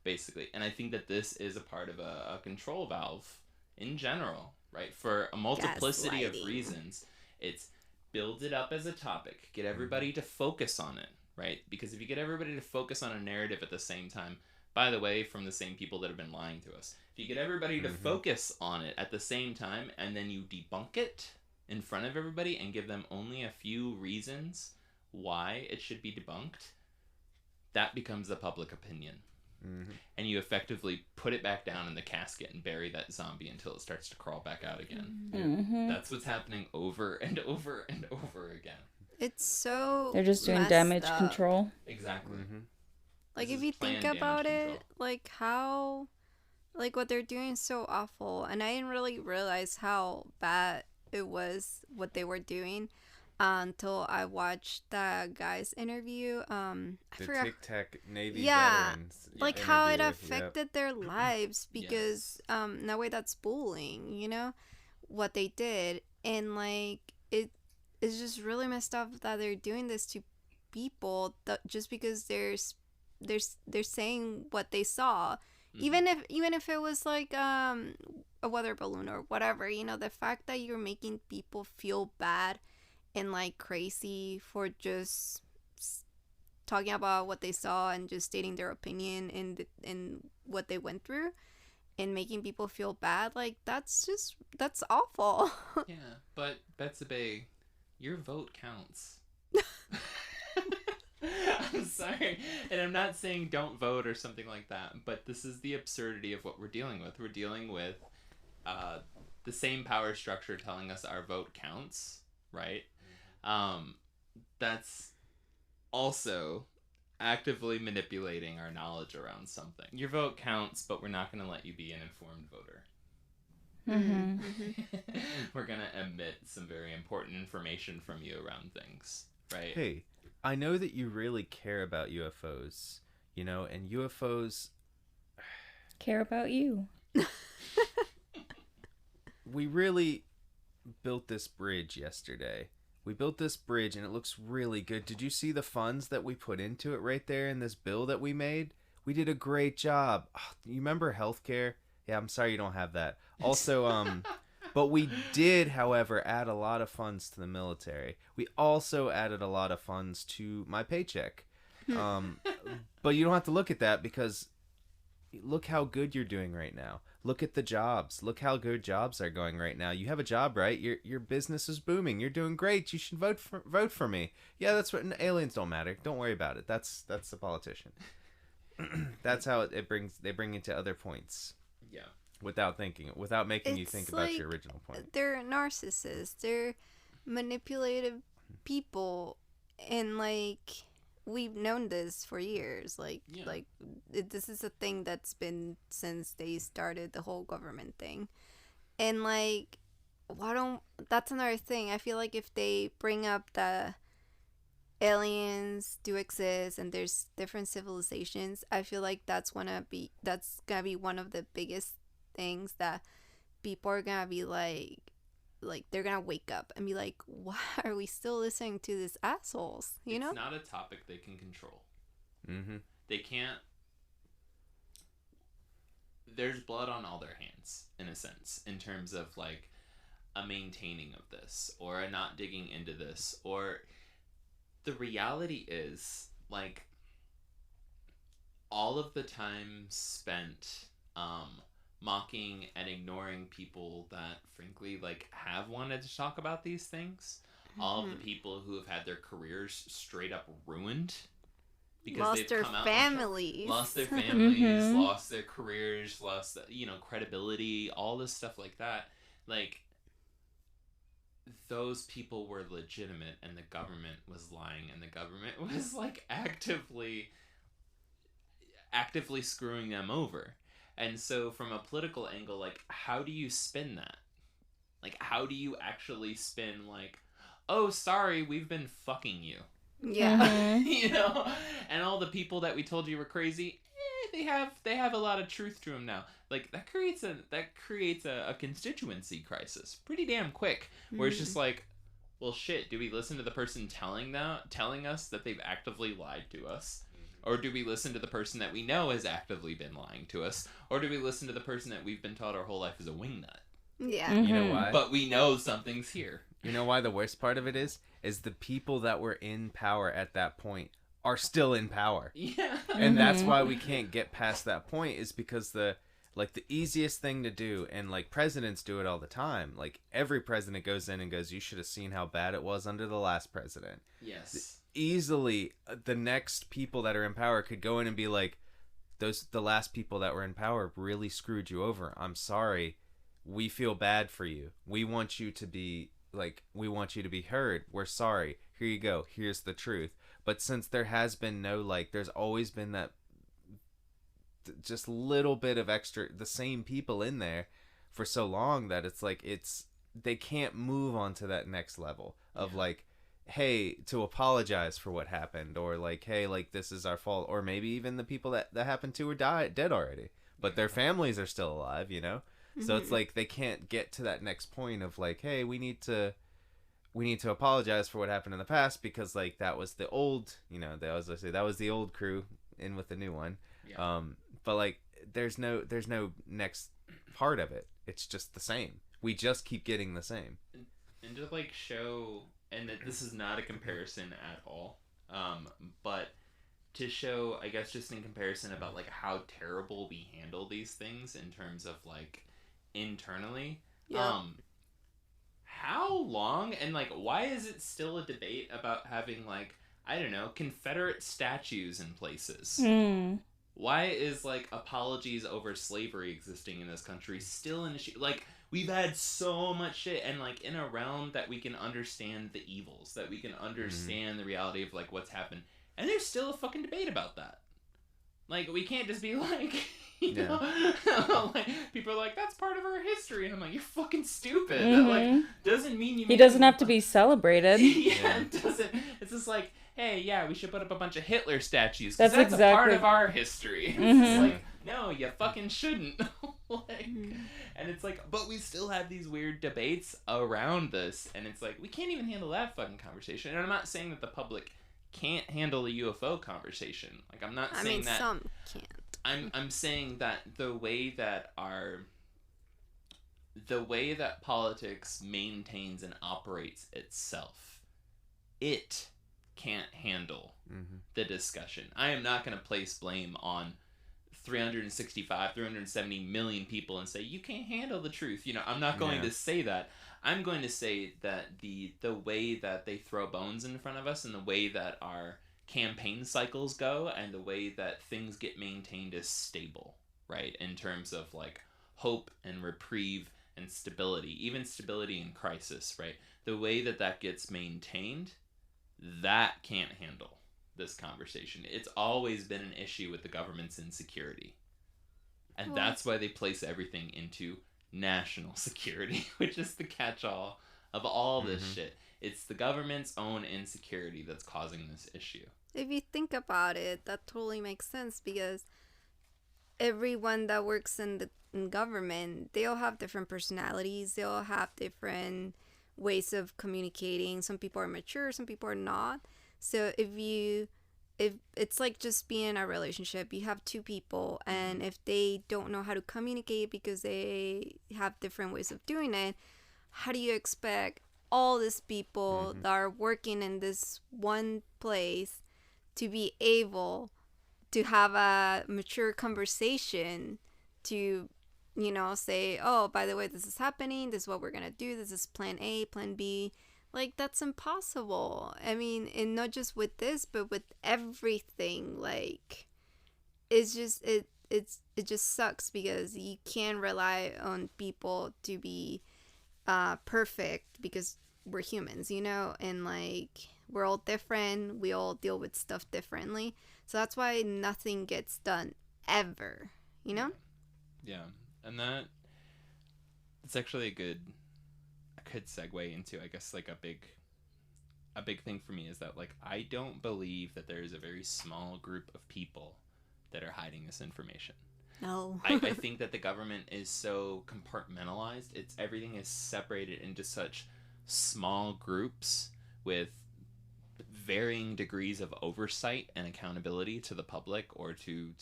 Basically. And I think that this is a part of a control valve in general, right? For a multiplicity of reasons. It's build it up as a topic. Get everybody to focus on it, right? Because if you get everybody to focus on a narrative at the same time, by the way, from the same people that have been lying to us, if you get everybody to focus on it at the same time and then you debunk it in front of everybody and give them only a few reasons why it should be debunked, that becomes the public opinion. And you effectively put it back down in the casket and bury that zombie until it starts to crawl back out again. That's what's happening over and over and over again. It's so They're just doing messed damage up. control. Exactly. Like, This if is you think planned about damage it, control. like, how, like, what they're doing is so awful. And I didn't really realize how bad it was, what they were doing, until I watched that guy's interview. I The forgot. Tic Tac Navy Yeah, veterans. Like, how it interview. affected their lives, because in a way that's bullying, you know, what they did. And like, it's just really messed up that they're doing this to people that just because they're saying what they saw. Even if it was like a weather balloon or whatever, you know, the fact that you're making people feel bad and like crazy for just talking about what they saw and just stating their opinion and what they went through and making people feel bad, like, that's awful. Yeah, but Betsabe, your vote counts. I'm sorry, and I'm not saying don't vote or something like that, but this is the absurdity of what we're dealing with. We're dealing with the same power structure telling us our vote counts, right? That's also actively manipulating our knowledge around something. Your vote counts, but we're not going to let you be an informed voter. We're going to omit some very important information from you around things, right? Hey, I know that you really care about UFOs, you know, and UFOs Care about you. We really built this bridge yesterday. We built this bridge and it looks really good. Did you see the funds that we put into it right there in this bill that we made? We did a great job. Oh, you remember healthcare? Yeah, I'm sorry you don't have that. Also, but we did, however, add a lot of funds to the military. We also added a lot of funds to my paycheck. But you don't have to look at that because look how good you're doing right now. Look at the jobs. Look how good jobs are going right now. You have a job, right? Your business is booming. You're doing great. You should vote for me. Yeah, that's what aliens don't matter. Don't worry about it. That's the politician. That's how they bring it to other points. Yeah. Without making you think about your original point. They're narcissists. They're manipulative people, and like, we've known this for years. Like, this is a thing that's been since they started the whole government thing. And like, that's another thing. I feel like if they bring up the aliens do exist and there's different civilizations, I feel like that's gonna be one of the biggest things that people are gonna be like they're gonna wake up and be like, why are we still listening to these assholes, you know? It's not a topic they can control. They can't. There's blood on all their hands, in a sense, in terms of like a maintaining of this or a not digging into this, or the reality is, like, all of the time spent mocking and ignoring people that frankly like have wanted to talk about these things, all of the people who have had their careers straight up ruined because lost they've their come out families. lost their families, lost their careers, lost, you know, credibility, all this stuff like that. Like, those people were legitimate and the government was lying, and the government was like actively screwing them over. And so from a political angle, like, how do you spin that? Like, how do you actually spin, like, oh, sorry, we've been fucking you. Yeah. You know? And all the people that we told you were crazy, they have a lot of truth to them now. Like, that creates a constituency crisis pretty damn quick, where it's just like, well, shit, do we listen to the person telling us that they've actively lied to us? Or do we listen to the person that we know has actively been lying to us? Or do we listen to the person that we've been taught our whole life is a wingnut? Yeah. You know why? But we know something's here. You know why the worst part of it is the people that were in power at that point are still in power. Yeah. And that's why we can't get past that point, is because the easiest thing to do, and like presidents do it all the time, like every president goes in and goes, you should have seen how bad it was under the last president. Yes. Easily the next people that are in power could go in and be like, the last people that were in power really screwed you over. I'm sorry. We feel bad for you. We want you to be heard. We're sorry. Here you go. Here's the truth. But since there has been no, like, there's always been that just little bit of extra, the same people in there for so long, that it's like, they can't move on to that next level of like, hey, to apologize for what happened, or like, hey, like, this is our fault, or maybe even the people that happened to are dead already, but their families are still alive, you know? So it's like they can't get to that next point of like, hey, we need to apologize for what happened in the past, because like that was the old, you know, that was the old crew in with the new one. Yeah. But like there's no next part of it. It's just the same. We just keep getting the same. And to like show, and this is not a comparison at all, but to show, I guess, just in comparison about like how terrible we handle these things in terms of like internally. Yeah. How long, and like why is it still a debate about having, like, I don't know, Confederate statues in places? Why is like apologies over slavery existing in this country still an issue? Like, we've had so much shit, and like in a realm that we can understand the evils, that we can understand the reality of like what's happened, and there's still a fucking debate about that. Like, we can't just be like, you know, like, people are like, that's part of our history, and I'm like, you're fucking stupid. That, like, doesn't mean you. He doesn't have to be celebrated. It doesn't. It's just like, hey, yeah, we should put up a bunch of Hitler statues, because that's exactly a part of our history. It's like, no, you fucking shouldn't. Like, and it's like, but we still have these weird debates around this, and it's like, we can't even handle that fucking conversation. And I'm not saying that the public can't handle the UFO conversation. Like, I'm not saying that. Some can't. I'm saying that the way that politics maintains and operates itself, it can't handle the discussion. I am not going to place blame on 370 million people and say, you can't handle the truth. You know, I'm not going to say that. I'm going to say that the way that they throw bones in front of us, and the way that our campaign cycles go, and the way that things get maintained is stable, right? In terms of like hope and reprieve and stability, even stability in crisis, right? The way that gets maintained, that can't handle this conversation. It's always been an issue with the government's insecurity. And that's why they place everything into national security, which is the catch-all of all this shit. It's the government's own insecurity that's causing this issue. If you think about it, that totally makes sense, because everyone that works in government, they all have different personalities. They all have different ways of communicating. Some people are mature, some people are not. So if it's like just being in a relationship, you have two people, and if they don't know how to communicate because they have different ways of doing it, how do you expect all these people that are working in this one place to be able to have a mature conversation to, you know, say, oh, by the way, this is happening, this is what we're gonna do, this is plan A, plan B. Like, that's impossible. I mean, and not just with this, but with everything. Like, it's just it just sucks because you can't rely on people to be perfect, because we're humans, you know, and like we're all different, we all deal with stuff differently, so that's why nothing gets done ever, you know. Yeah, and that it's actually a good segue into, I guess, like a big thing for me is that, like, I don't believe that there is a very small group of people that are hiding this information. No. I think that the government is so compartmentalized. Everything is separated into such small groups with varying degrees of oversight and accountability to the public or to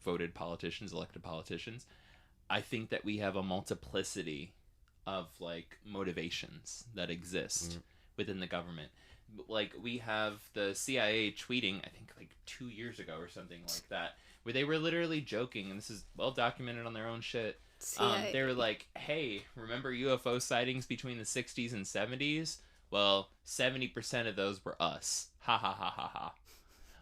voted politicians, elected politicians. I think that we have a multiplicity of like motivations that exist within the government. Like, we have the CIA tweeting, I think like 2 years ago or something like that, where they were literally joking, and this is well documented on their own shit. They were like, hey, remember UFO sightings between the 60s and 70s? Well, 70% of those were us. Ha ha ha ha ha.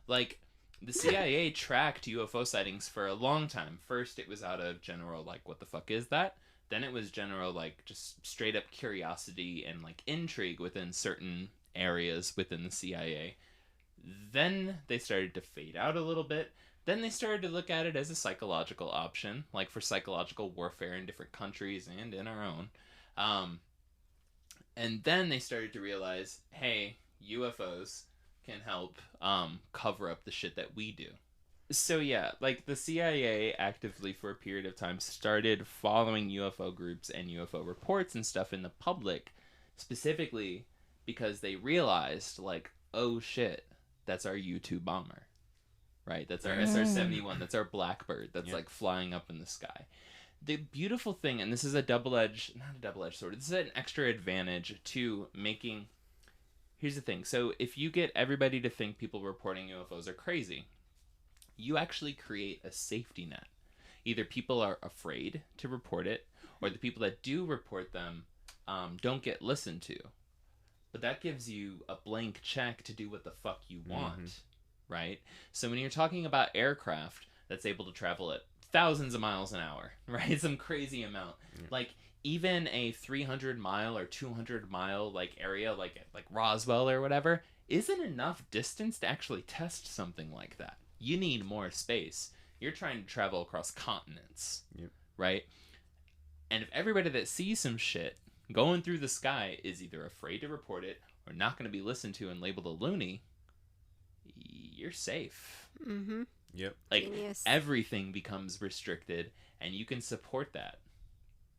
Like, the CIA tracked UFO sightings for a long time. First, it was out of general, like, what the fuck is that? Then it was general, like, just straight up curiosity and, like, intrigue within certain areas within the CIA. Then they started to fade out a little bit. Then they started to look at it as a psychological option, like for psychological warfare in different countries and in our own. And then they started to realize, hey, UFOs can help cover up the shit that we do. So yeah, like the CIA actively for a period of time started following UFO groups and UFO reports and stuff in the public, specifically because they realized, like, oh shit, that's our U-2 bomber, right? That's our SR-71, that's our Blackbird that's like flying up in the sky. The beautiful thing, and this is not a double-edged sword, this is an extra advantage to making... Here's the thing. So if you get everybody to think people reporting UFOs are crazy, you actually create a safety net. Either people are afraid to report it, or the people that do report them don't get listened to. But that gives you a blank check to do what the fuck you want, right? So when you're talking about aircraft that's able to travel at thousands of miles an hour, right? Some crazy amount. Like, even a 300-mile or 200-mile like area, like Roswell or whatever, isn't enough distance to actually test something like that. You need more space. You're trying to travel across continents, right? And if everybody that sees some shit going through the sky is either afraid to report it or not going to be listened to and labeled a loony, you're safe. Yep. Like, Genius. everything becomes restricted, and you can support that.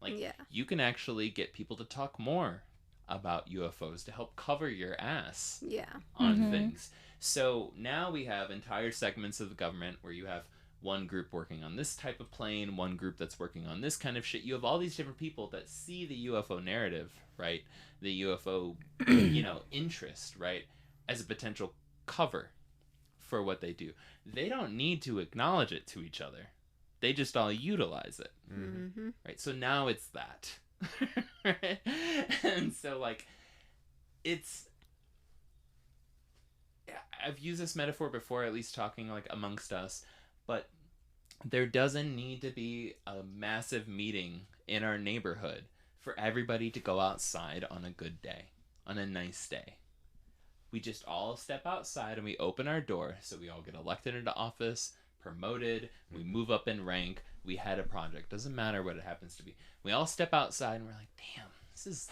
Like, you can actually get people to talk more about UFOs to help cover your ass on things. So now we have entire segments of the government where you have one group working on this type of plane, one group that's working on this kind of shit. You have all these different people that see the UFO narrative, right? The UFO, interest, right? As a potential cover for what they do. They don't need to acknowledge it to each other. They just all utilize it. Right? So now it's that. Right? And so, like, I've used this metaphor before, at least talking, like, amongst us, but there doesn't need to be a massive meeting in our neighborhood for everybody to go outside on a good day, on a nice day. We just all step outside and we open our door, so we all get elected into office, promoted, we move up in rank, we had a project. Doesn't matter what it happens to be. We all step outside and we're like, damn, this is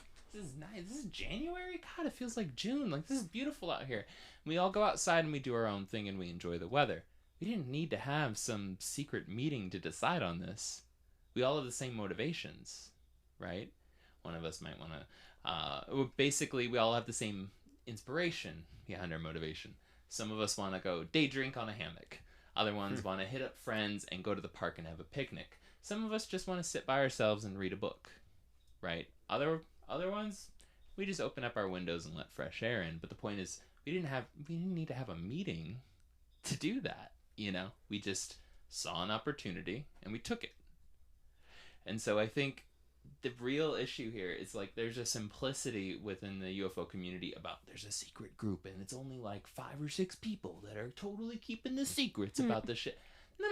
nice. This is January? God, it feels like June. Like, this is beautiful out here. We all go outside and we do our own thing and we enjoy the weather. We didn't need to have some secret meeting to decide on this. We all have the same motivations, right? One of us might want to... basically, we all have the same inspiration behind our motivation. Some of us want to go day drink on a hammock. Other ones want to hit up friends and go to the park and have a picnic. Some of us just want to sit by ourselves and read a book, right? Other Other ones, we just open up our windows and let fresh air in. But the point is, we didn't need to have a meeting to do that. We just saw an opportunity and we took it. And so I think the real issue here is like there's a simplicity within the UFO community about there's a secret group and it's only like 5 or 6 people that are totally keeping the secrets about this shit. No.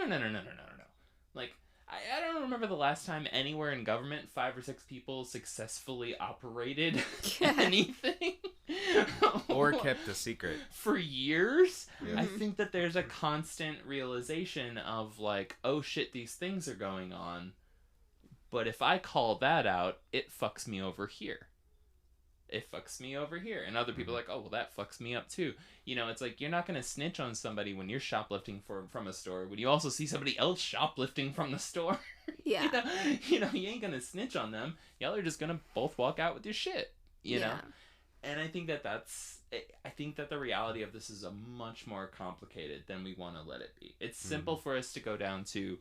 Like, I don't remember the last time anywhere in government 5 or 6 people successfully operated anything. Or kept a secret. For years. Yeah. I think that there's a constant realization of like, oh shit, these things are going on. But if I call that out, it fucks me over here. And other people are like, oh, well, that fucks me up too. It's like, you're not going to snitch on somebody when you're shoplifting from a store, when you also see somebody else shoplifting from the store. Yeah. You ain't going to snitch on them. Y'all are just going to both walk out with your shit, you know? And I think I think that the reality of this is a much more complicated than we want to let it be. It's simple for us to go down to,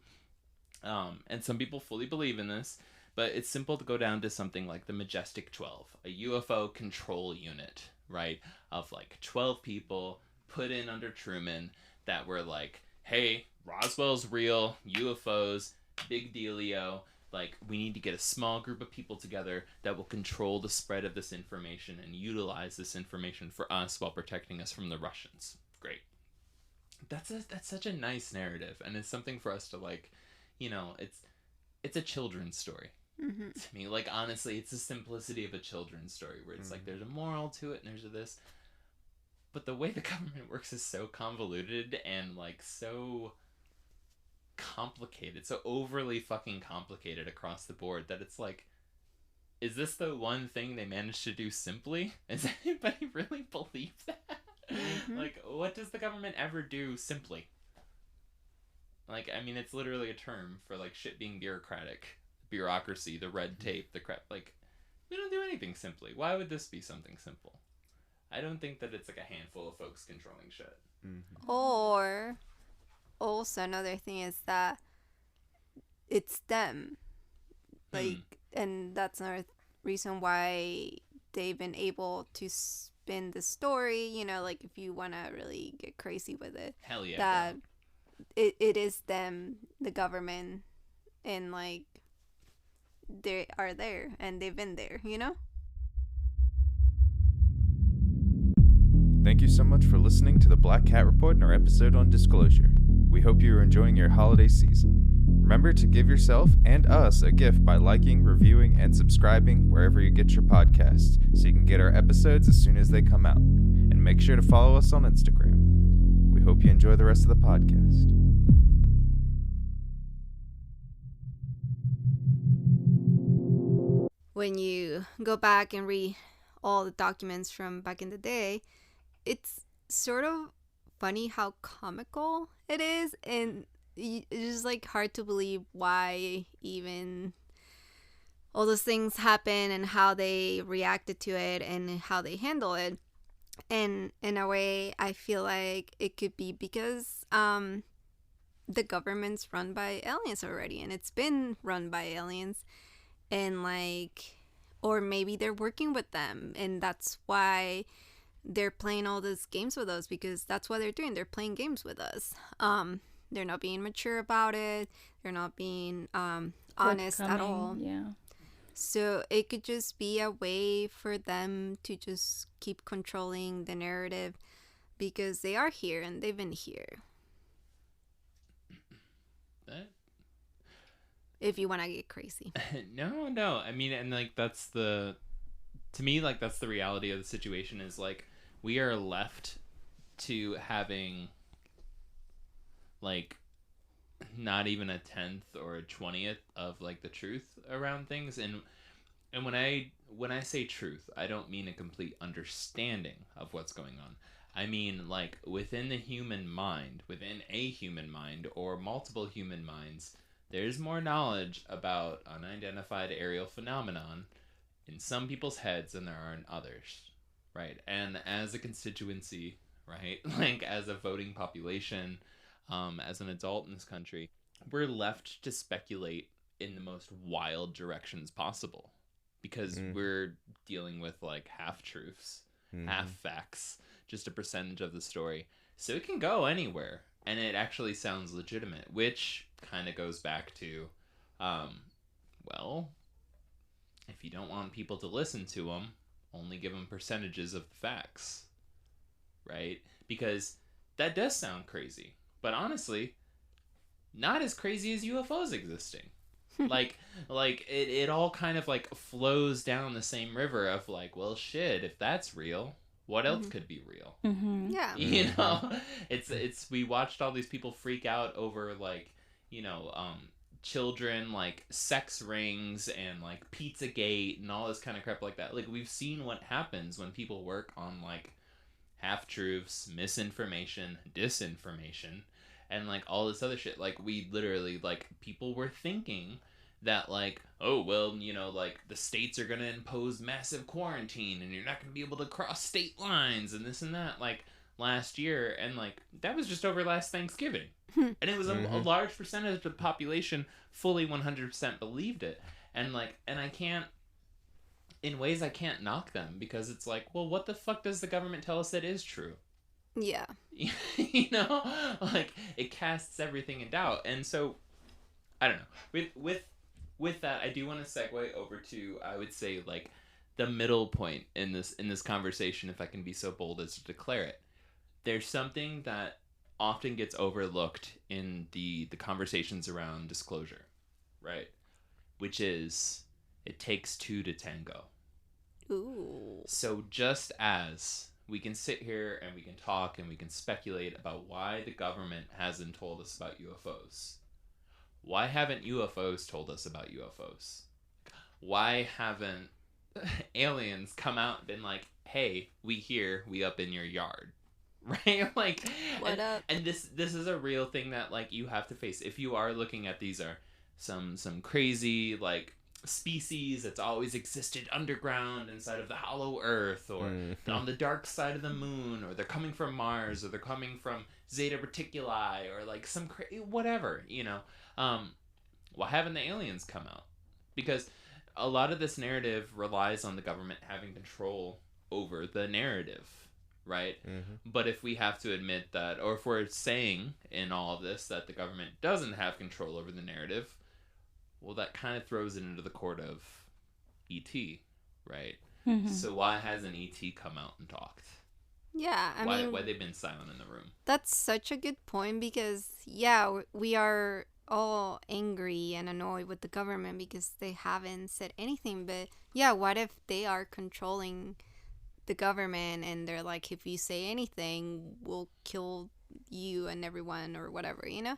and some people fully believe in this, but it's simple to go down to something like the Majestic 12, a UFO control unit, right? Of like 12 people put in under Truman that were like, hey, Roswell's real, UFOs, big dealio. Like, we need to get a small group of people together that will control the spread of this information and utilize this information for us while protecting us from the Russians. Great. That's such a nice narrative, and it's something for us to like, it's a children's story. Mm-hmm. To me, like, honestly, it's the simplicity of a children's story where it's like there's a moral to it and there's this, but the way the government works is so convoluted and like so complicated, so overly fucking complicated across the board that it's like, is this the one thing they managed to do simply? Does anybody really believe that? Like, what does the government ever do simply? Like, I mean, it's literally a term for like shit being bureaucratic. Bureaucracy, the red tape, the crap. Like, we don't do anything simply. Why would this be something simple? I don't think that it's like a handful of folks controlling shit. Or also another thing is that it's them. Like, and that's another reason why they've been able to spin the story, like if you want to really get crazy with it. Hell yeah. That it is them, the government, and like they are there and they've been there, Thank you so much for listening to the Black Cat Report and our episode on disclosure. We hope you are enjoying your holiday season. Remember to give yourself and us a gift by liking, reviewing, and subscribing wherever you get your podcasts so you can get our episodes as soon as they come out. And make sure to follow us on Instagram. We hope you enjoy the rest of the podcast. When you go back and read all the documents from back in the day, it's sort of funny how comical it is, and it's just like hard to believe why even all those things happen and how they reacted to it and how they handle it. And in a way, I feel like it could be because the government's run by aliens already, and it's been run by aliens, and like, or maybe they're working with them, and that's why they're playing all these games with us, because that's what they're doing. They're playing games with us. They're not being mature about it. They're not being honest at all. Yeah. So it could just be a way for them to just keep controlling the narrative, because they are here and they've been here. If you want to get crazy. No. I mean, and like to me, like that's the reality of the situation is like we are left to having like not even a 10th or a 20th of like the truth around things. And when I say truth, I don't mean a complete understanding of what's going on. I mean, like, within the human mind, within a human mind or multiple human minds, there's more knowledge about unidentified aerial phenomenon in some people's heads than there are in others, right? And as a constituency, right, like as a voting population, as an adult in this country, we're left to speculate in the most wild directions possible, because we're dealing with like half truths, half facts, just a percentage of the story. So it can go anywhere, and it actually sounds legitimate, which kind of goes back to, well, if you don't want people to listen to them, only give them percentages of the facts, right? Because that does sound crazy, but honestly, not as crazy as UFOs existing. like it all kind of like flows down the same river of like, well, shit, if that's real, what else could be real? Yeah. You know, it's we watched all these people freak out over like, you know, children, like sex rings and like Pizzagate and all this kind of crap like that. Like, we've seen what happens when people work on like half truths, misinformation, disinformation, and like all this other shit. Like, we literally, like, people were thinking that like, oh well, you know, like the states are gonna impose massive quarantine and you're not gonna be able to cross state lines and this and that, like last year, and like that was just over last Thanksgiving. And it was a large percentage of the population fully 100% believed it. And like, and I can't, in ways I can't knock them, because it's like, well, what the fuck does the government tell us that is true? Yeah. You know, like it casts everything in doubt. And so I don't know, with that, I do want to segue over to, I would say, like the middle point in this conversation, if I can be so bold as to declare it. There's something that often gets overlooked in the conversations around disclosure, right? Which is, it takes two to tango. Ooh. So just as we can sit here and we can talk and we can speculate about why the government hasn't told us about UFOs, why haven't UFOs told us about UFOs? Why haven't aliens come out and been like, hey, we here, we up in your yard? Right? Like, What up? And this is a real thing that like you have to face. If you are looking at these are some crazy like species that's always existed underground inside of the hollow earth, or on the dark side of the moon, or they're coming from Mars, or they're coming from Zeta Reticuli, or like some whatever, you know, why haven't the aliens come out? Because a lot of this narrative relies on the government having control over the narrative, right? But if we have to admit that, or if we're saying in all of this that the government doesn't have control over the narrative, well, that kind of throws it into the court of ET, right? So why hasn't ET come out and talked? Yeah, I mean, why they've been silent in the room? That's such a good point, because yeah, we are all angry and annoyed with the government because they haven't said anything. But yeah, what if they are controlling the government and they're like, if you say anything, we'll kill you and everyone or whatever, you know?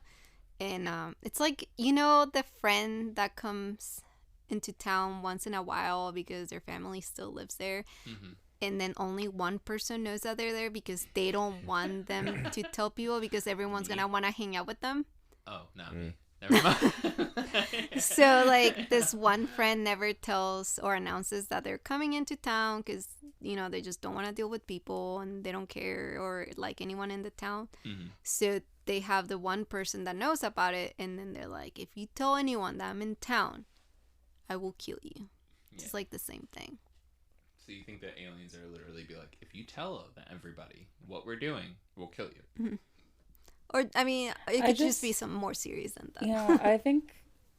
And it's like, you know, the friend that comes into town once in a while because their family still lives there, and then only one person knows that they're there because they don't want them to tell people because everyone's gonna want to hang out with them. Oh, not me. Never mind. So like, this one friend never tells or announces that they're coming into town because, you know, they just don't want to deal with people and they don't care or like anyone in the town. So they have the one person that knows about it, and then they're like, if you tell anyone that I'm in town, I will kill you. Yeah. It's like the same thing. So you think that aliens are literally be like, if you tell everybody what we're doing, we'll kill you? Or, I mean, it could just be something more serious than that. Yeah,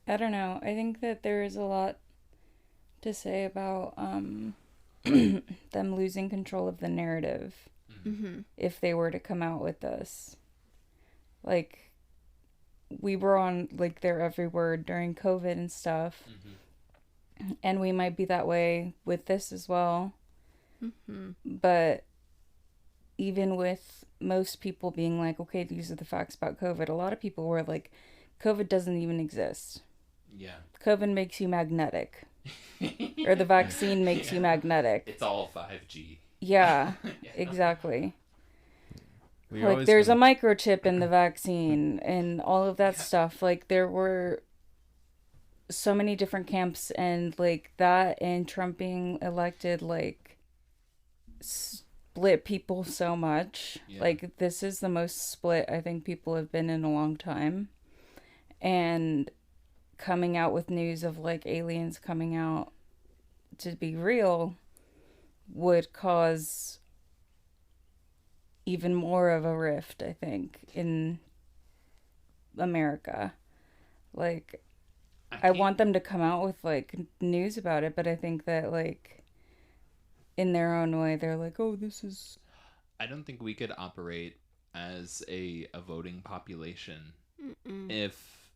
I don't know. I think that there is a lot to say about them losing control of the narrative if they were to come out with this. Like, we were on, like, their every word during COVID and stuff. And we might be that way with this as well. But even with most people being like, okay, these are the facts about COVID, a lot of people were like, COVID doesn't even exist. Yeah. COVID makes you magnetic. Or the vaccine makes you magnetic. It's all 5G. Yeah, exactly. Like, there's a microchip in the vaccine and all of that stuff. Like, there were so many different camps, and like that and Trump being elected, like, split people so much. Like, this is the most split I think people have been in a long time. And coming out with news of like aliens coming out to be real would cause even more of a rift, I think, in America. Like, I want them to come out with, like, news about it, but I think that, like, in their own way, they're like, oh, this is... I don't think we could operate as a voting population if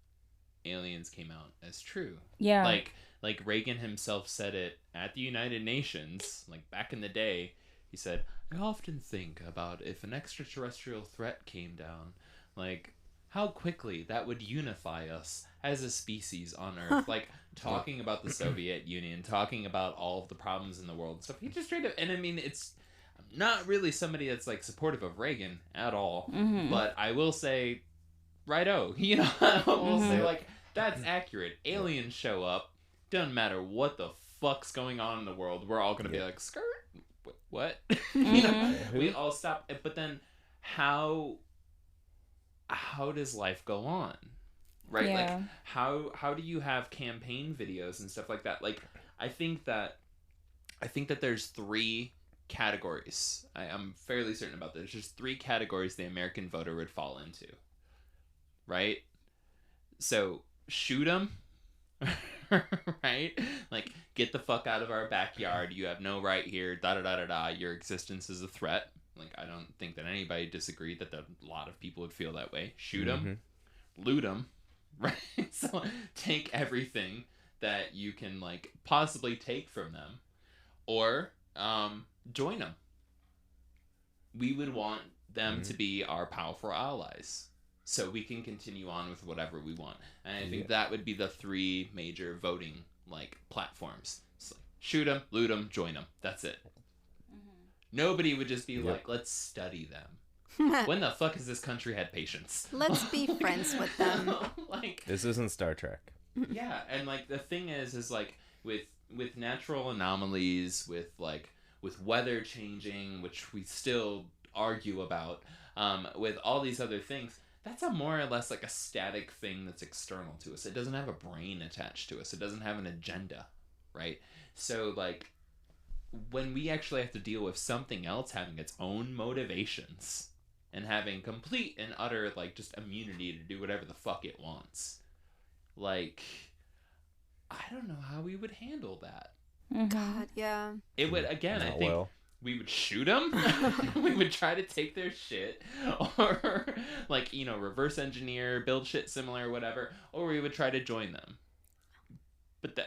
aliens came out as true. Yeah. Like Reagan himself said it at the United Nations, like back in the day. He said, I often think about if an extraterrestrial threat came down, like how quickly that would unify us as a species on Earth. Like talking about the Soviet Union, talking about all of the problems in the world and stuff. He just straight up, and I mean, it's not really somebody that's like supportive of Reagan at all, but I will say, righto, you know, I will say like that's accurate. Aliens show up, doesn't matter what the fuck's going on in the world, we're all gonna be like, skirt, what? You know, we all stop. But then, how does life go on, right? Yeah. Like how do you have campaign videos and stuff like that? Like I think that there's three categories. I'm fairly certain about this. There's just three categories the American voter would fall into, right? So shoot them, right? Like get the fuck out of our backyard. You have no right here. Da da da da da. Your existence is a threat. Like I don't think that anybody disagreed that a lot of people would feel that way. Shoot them, loot them, right? So take everything that you can like possibly take from them, or join them. We would want them to be our powerful allies, so we can continue on with whatever we want. And I think that would be the three major voting like platforms. So, shoot them, loot them, join them. That's it. Nobody would just be like, let's study them. When the fuck has this country had patience? Let's be friends with them. Like this isn't Star Trek. Yeah, and like the thing is like with natural anomalies, with weather changing, which we still argue about, with all these other things, that's a more or less like a static thing that's external to us. It doesn't have a brain attached to us. It doesn't have an agenda, right? So like when we actually have to deal with something else having its own motivations and having complete and utter like just immunity to do whatever the fuck it wants, like I don't know how we would handle that. God, yeah. It would, again, I think we would shoot them. We would try to take their shit, or like, you know, reverse engineer, build shit similar, whatever, or we would try to join them. But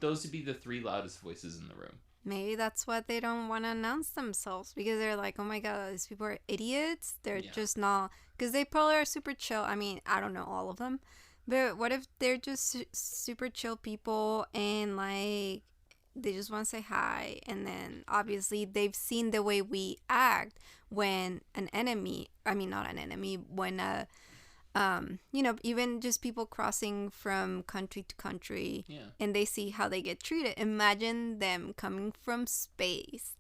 those would be the three loudest voices in the room. Maybe that's why they don't want to announce themselves, because they're like, oh my god, these people are idiots. They're just not, because they probably are super chill. I mean, I don't know all of them, but what if they're just super chill people and like they just want to say hi, and then obviously they've seen the way we act when an enemy, I mean not an enemy, when you know, even just people crossing from country to country, and they see how they get treated. Imagine them coming from space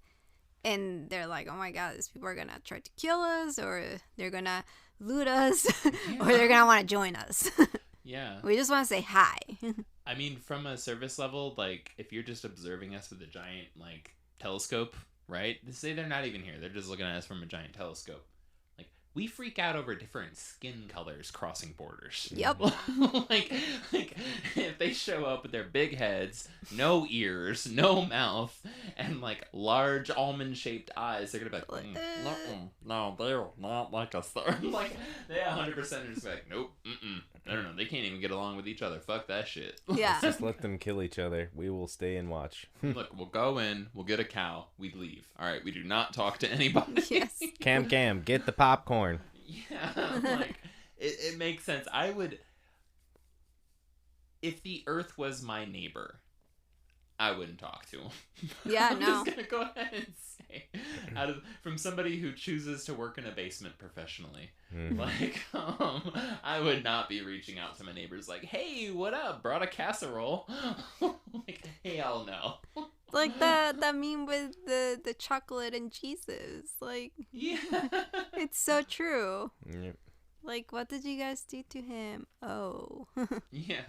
and they're like, oh my god, these people are gonna try to kill us, or they're gonna loot us, or they're gonna want to join us. Yeah. We just want to say hi. I mean, from a service level, like, if you're just observing us with a giant, like, telescope, right? Say they're not even here. They're just looking at us from a giant telescope. Like, we freak out over different skin colors crossing borders. Yep. like, if they show up with their big heads, no ears, no mouth, and, like, large almond-shaped eyes, they're gonna be like, no, they're not like us. Like, they 100% are just like, nope, I don't know. They can't even get along with each other. Fuck that shit. Yeah. Just let them kill each other. We will stay and watch. Look, we'll go in. We'll get a cow. We leave. All right. We do not talk to anybody. Yes. Cam, get the popcorn. Yeah. Like, it makes sense. I would... If the Earth was my neighbor, I wouldn't talk to him. Yeah, I'm no. just going to go ahead and say, from somebody who chooses to work in a basement professionally, like, I would not be reaching out to my neighbors like, hey, what up? Brought a casserole? Like, hell no. Like that meme with the chocolate and cheeses. Like, yeah. It's so true. Yep. Like, what did you guys do to him? Oh. Yeah.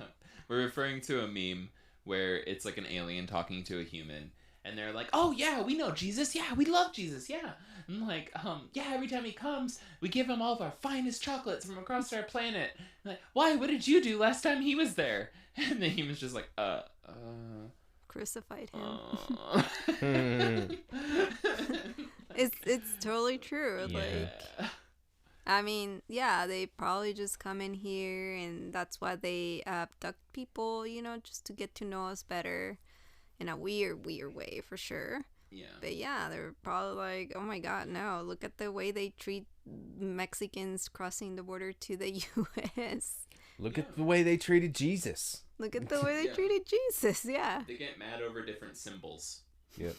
We're referring to a meme where it's like an alien talking to a human, and they're like, "Oh yeah, we know Jesus. Yeah, we love Jesus. Yeah." And like, yeah, every time he comes, we give him all of our finest chocolates from across our planet. And like, why? What did you do last time he was there? And the human's just like, Crucified him. uh. It's totally true. Yeah. Like, I mean, yeah, they probably just come in here, and that's why they abduct people, you know, just to get to know us better, in a weird way, for sure. Yeah. But yeah, they're probably like, oh my god, no, look at the way they treat Mexicans crossing the border to the U.S. Look at the way they treated Jesus. Look at the way they Yeah. treated Jesus, yeah. They get mad over different symbols. Yep.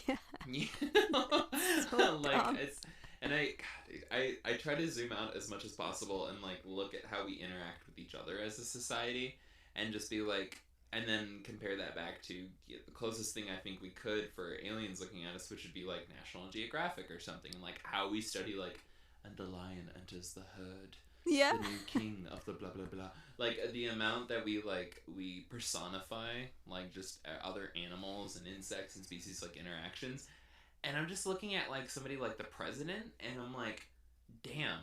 Yeah. Yeah. Like dumb. it's, and I try to zoom out as much as possible and like look at how we interact with each other as a society, and just be like, and then compare that back to the closest thing I think we could for aliens looking at us, which would be like National Geographic or something, and like how we study like, and the lion enters the herd, Yeah. the new king of the blah blah blah. Like the amount that we personify like just other animals and insects and species like interactions, and I'm just looking at like somebody like the president, and I'm like, damn,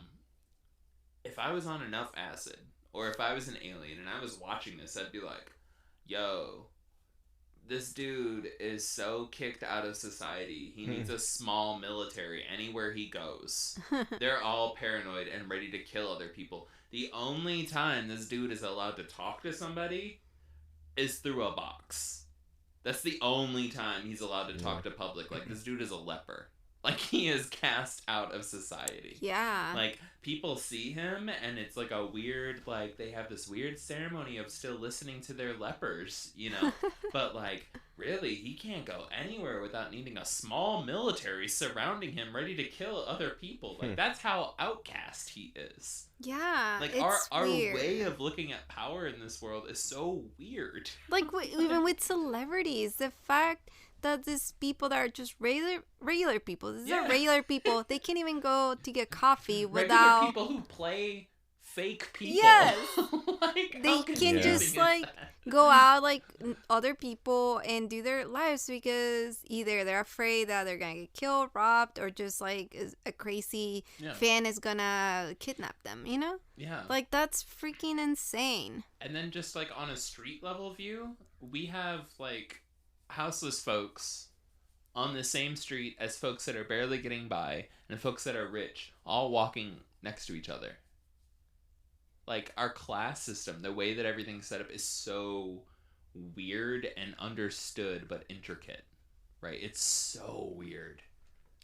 if I was on enough acid, or if I was an alien and I was watching this, I'd be like, yo, this dude is so kicked out of society. He needs a small military anywhere he goes. They're all paranoid and ready to kill other people. The only time this dude is allowed to talk to somebody is through a box. That's the only time he's allowed to talk to public. Like, this dude is a leper. Like, he is cast out of society. Yeah. Like, people see him, and it's like a weird, like, they have this weird ceremony of still listening to their lepers, you know? But, like, really, he can't go anywhere without needing a small military surrounding him, ready to kill other people. Like, that's how outcast he is. Yeah. Like, it's our weird. way of looking at power in this world is so weird. Like, even with celebrities, the fact that these people that are just regular people, these are regular people, they can't even go to get coffee without... Regular people who play fake people. Yes. Like, They how can confusing just, is like, that? go out like other people and do their lives, because either they're afraid that they're gonna get killed, robbed, or just like a crazy fan is gonna kidnap them, you know? Yeah. Like, that's freaking insane. And then just like on a street level view, we have like houseless folks on the same street as folks that are barely getting by and folks that are rich, all walking next to each other. Like, our class system, the way that everything's set up is so weird and understood but intricate, right? It's so weird.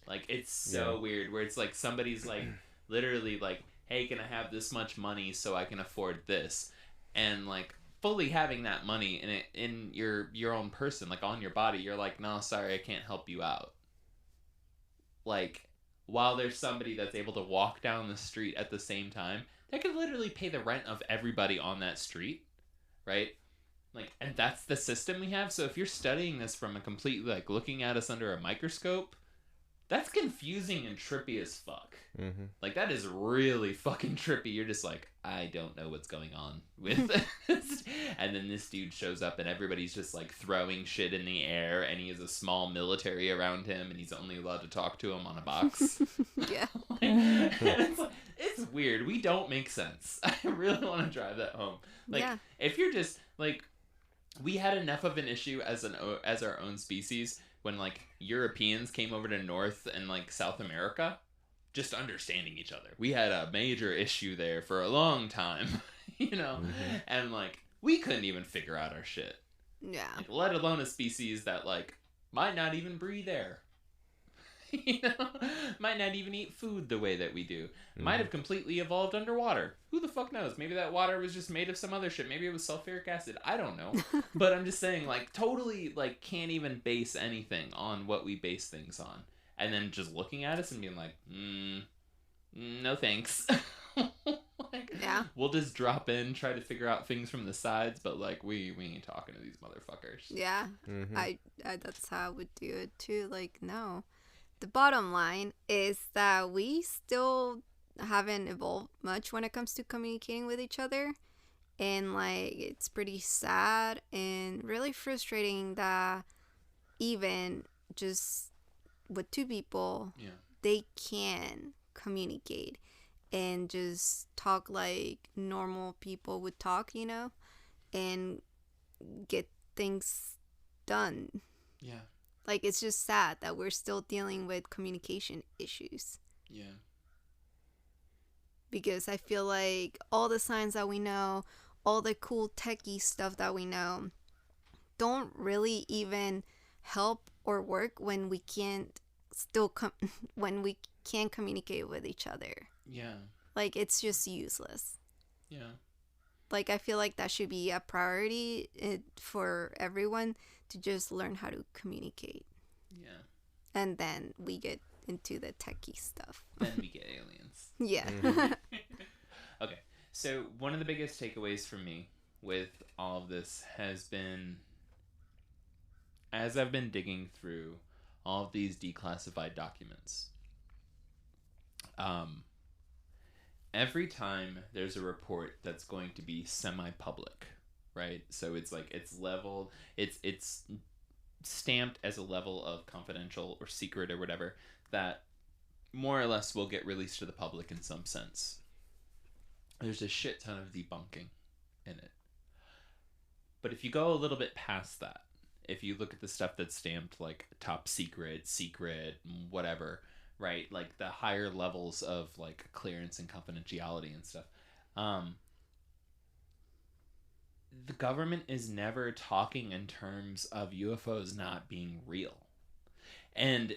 Like, it's so weird, where it's like somebody's like literally like, hey, can I have this much money so I can afford this? And like fully having that money in your own person, like on your body, you're like, no, sorry, I can't help you out. Like, while there's somebody that's able to walk down the street at the same time, they could literally pay the rent of everybody on that street, right? Like, and that's the system we have. So if you're studying this from a completely, like, looking at us under a microscope, that's confusing and trippy as fuck. Mm-hmm. Like, that is really fucking trippy. You're just like, I don't know what's going on with this. And then this dude shows up and everybody's just like throwing shit in the air, and he has a small military around him, and he's only allowed to talk to him on a box. Yeah. It's weird. We don't make sense. I really want to drive that home. Like, Yeah. if you're just like, we had enough of an issue as our own species when like Europeans came over to North and like South America, just understanding each other. We had a major issue there for a long time, you know, and like we couldn't even figure out our shit. Yeah. Like, let alone a species that like might not even breathe air. You know, might not even eat food the way that we do. Might have completely evolved underwater. Who the fuck knows? Maybe that water was just made of some other shit. Maybe it was sulfuric acid. I don't know. But I'm just saying, like, totally, like, can't even base anything on what we base things on. And then just looking at us and being like, no thanks. Like, Yeah. we'll just drop in, try to figure out things from the sides, but, like, we ain't talking to these motherfuckers. Yeah. Mm-hmm. I that's how I would do it too. Like, no. The bottom line is that we still haven't evolved much when it comes to communicating with each other. And like it's pretty sad and really frustrating that even just with two people, Yeah. they can communicate and just talk like normal people would talk, and get things done. Yeah. Like it's just sad that we're still dealing with communication issues, Yeah. because I feel like all the signs that we know, all the cool techie stuff that we know, don't really even help or work when we can't when we can't communicate with each other. Yeah. Like it's just useless. Yeah. Like I feel like that should be a priority for everyone to just learn how to communicate. Yeah. And then we get into the techie stuff. Then we get aliens. Yeah. Okay. So one of the biggest takeaways for me with all of this has been, as I've been digging through all of these declassified documents, every time there's a report that's going to be semi-public, right? So it's like it's leveled, it's stamped as a level of confidential or secret or whatever, that more or less will get released to the public in some sense. There's a shit ton of debunking in it. But if you go a little bit past that, if you look at the stuff that's stamped like top secret, whatever, right? Like the higher levels of like clearance and confidentiality and stuff. The government is never talking in terms of UFOs not being real. And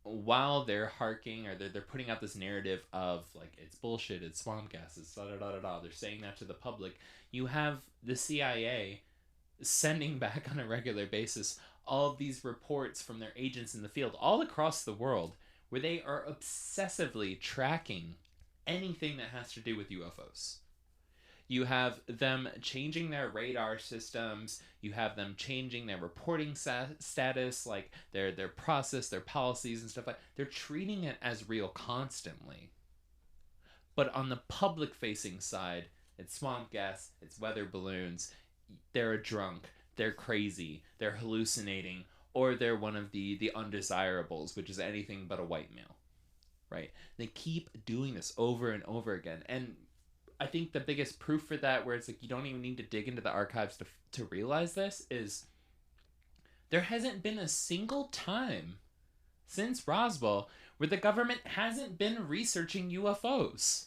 while they're harking, or they're putting out this narrative of like it's bullshit, it's swamp gas, it's da da da da da, they're saying that to the public, you have the CIA sending back on a regular basis all of these reports from their agents in the field all across the world, where they are obsessively tracking anything that has to do with UFOs. You have them changing their radar systems. You have them changing their reporting status, like their process, their policies and stuff like that. They're treating it as real constantly. But on the public-facing side, it's swamp gas, it's weather balloons, they're a drunk, they're crazy, they're hallucinating, or they're one of the undesirables, which is anything but a white male, right? They keep doing this over and over again. And I think the biggest proof for that, where it's like you don't even need to dig into the archives to realize this, is there hasn't been a single time since Roswell where the government hasn't been researching UFOs.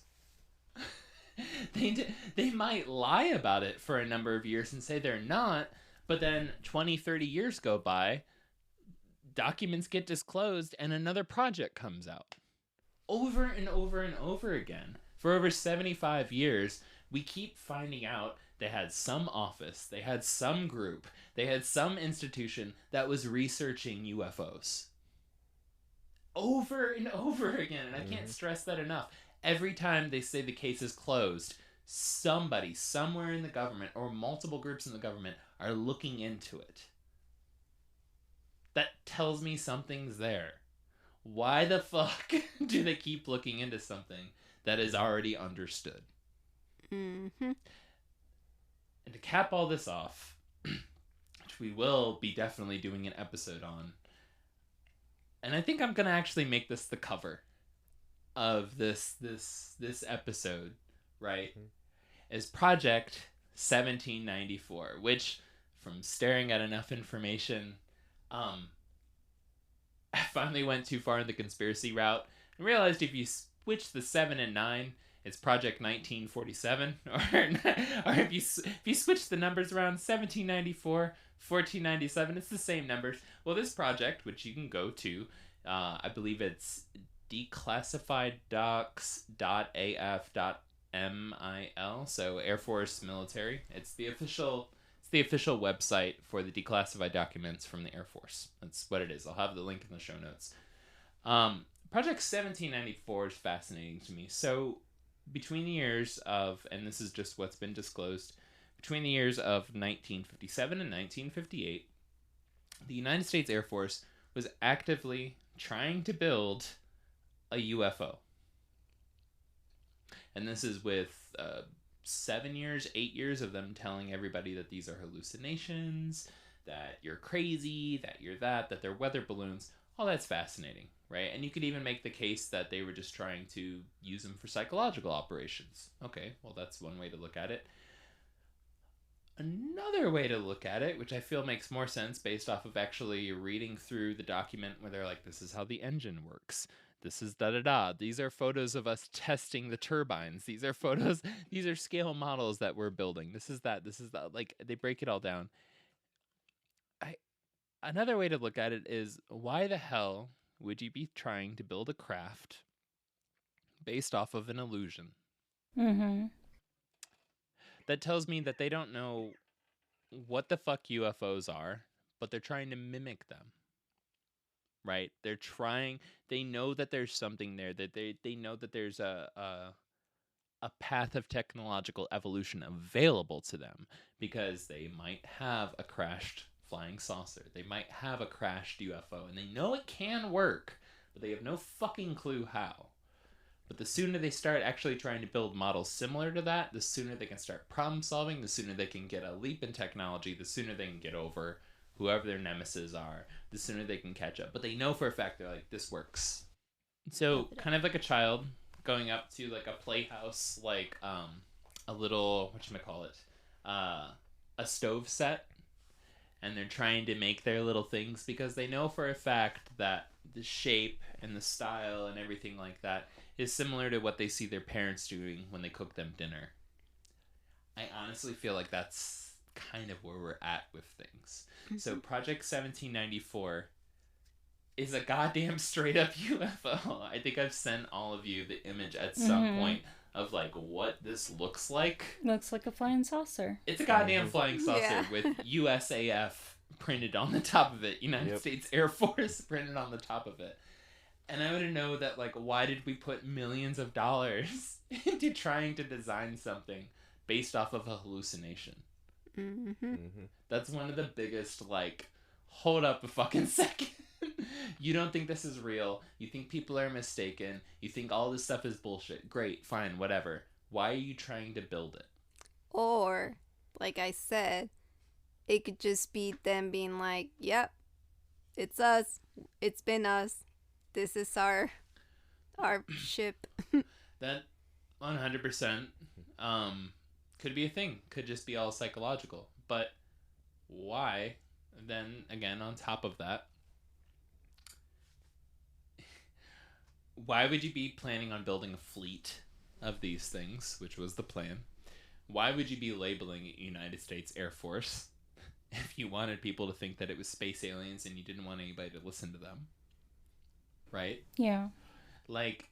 They might lie about it for a number of years and say they're not, but then 20, 30 years go by, documents get disclosed, and another project comes out. Over and over and over again. For over 75 years, we keep finding out they had some office, they had some group, they had some institution that was researching UFOs. Over and over again, and I can't stress that enough. Every time they say the case is closed, somebody, somewhere in the government, or multiple groups in the government, are looking into it. That tells me something's there. Why the fuck do they keep looking into something that is already understood? Mm-hmm. And to cap all this off, which we will be definitely doing an episode on, and I think I'm gonna actually make this the cover of this episode, right? Is Project 1794, which, from staring at enough information, I finally went too far in the conspiracy route and realized if you switch the 7 and 9, it's Project 1947, or if you switch the numbers around, 1794, 1497, it's the same numbers. Well, this project, which you can go to, I believe it's declassifieddocs.af.mil, so Air Force Military. It's the official website for the declassified documents from the Air Force. That's what it is. I'll have the link in the show notes. Project 1794 is fascinating to me. So between the years of, and this is just what's been disclosed, between the years of 1957 and 1958, the United States Air Force was actively trying to build a UFO. And this is with 7 years, 8 years of them telling everybody that these are hallucinations, that you're crazy, that you're that they're weather balloons. All that's fascinating, right? And you could even make the case that they were just trying to use them for psychological operations. Okay, well, that's one way to look at it. Another way to look at it, which I feel makes more sense based off of actually reading through the document where they're like, this is how the engine works. This is da-da-da. These are photos of us testing the turbines. These are photos, these are scale models that we're building. This is that. Like, they break it all down. Another way to look at it is, why the hell would you be trying to build a craft based off of an illusion? Mm-hmm. That tells me that they don't know what the fuck UFOs are, but they're trying to mimic them. Right? They know that there's something there, that they know that there's a path of technological evolution available to them, because they might have a crashed flying saucer. They might have a crashed UFO, and they know it can work, but they have no fucking clue how. But the sooner they start actually trying to build models similar to that, the sooner they can start problem solving, the sooner they can get a leap in technology, the sooner they can get over whoever their nemesis are, the sooner they can catch up. But they know for a fact, they're like, this works. So kind of like a child going up to like a playhouse, like a little, a stove set, and they're trying to make their little things because they know for a fact that the shape and the style and everything like that is similar to what they see their parents doing when they cook them dinner. I honestly feel like that's kind of where we're at with things. Mm-hmm. So Project 1794 is a goddamn straight up UFO. I think I've sent all of you the image at some point of like what this looks like. Looks like a flying saucer. It's a goddamn flying saucer with USAF printed on the top of it. United States Air Force printed on the top of it. And I want to know that, like, why did we put millions of dollars into trying to design something based off of a hallucination? Mm-hmm. Mm-hmm. That's one of the biggest, like, hold up a fucking second. You don't think this is real. You think people are mistaken. You think all this stuff is bullshit. Great, fine, whatever. Why are you trying to build it? Or, like I said, it could just be them being like, yep, it's us. It's been us. This is our ship. That 100% could be a thing. Could just be all psychological. But why? Then, again, on top of that, why would you be planning on building a fleet of these things, which was the plan? Why would you be labeling it United States Air Force if you wanted people to think that it was space aliens and you didn't want anybody to listen to them? Right? Yeah. Like,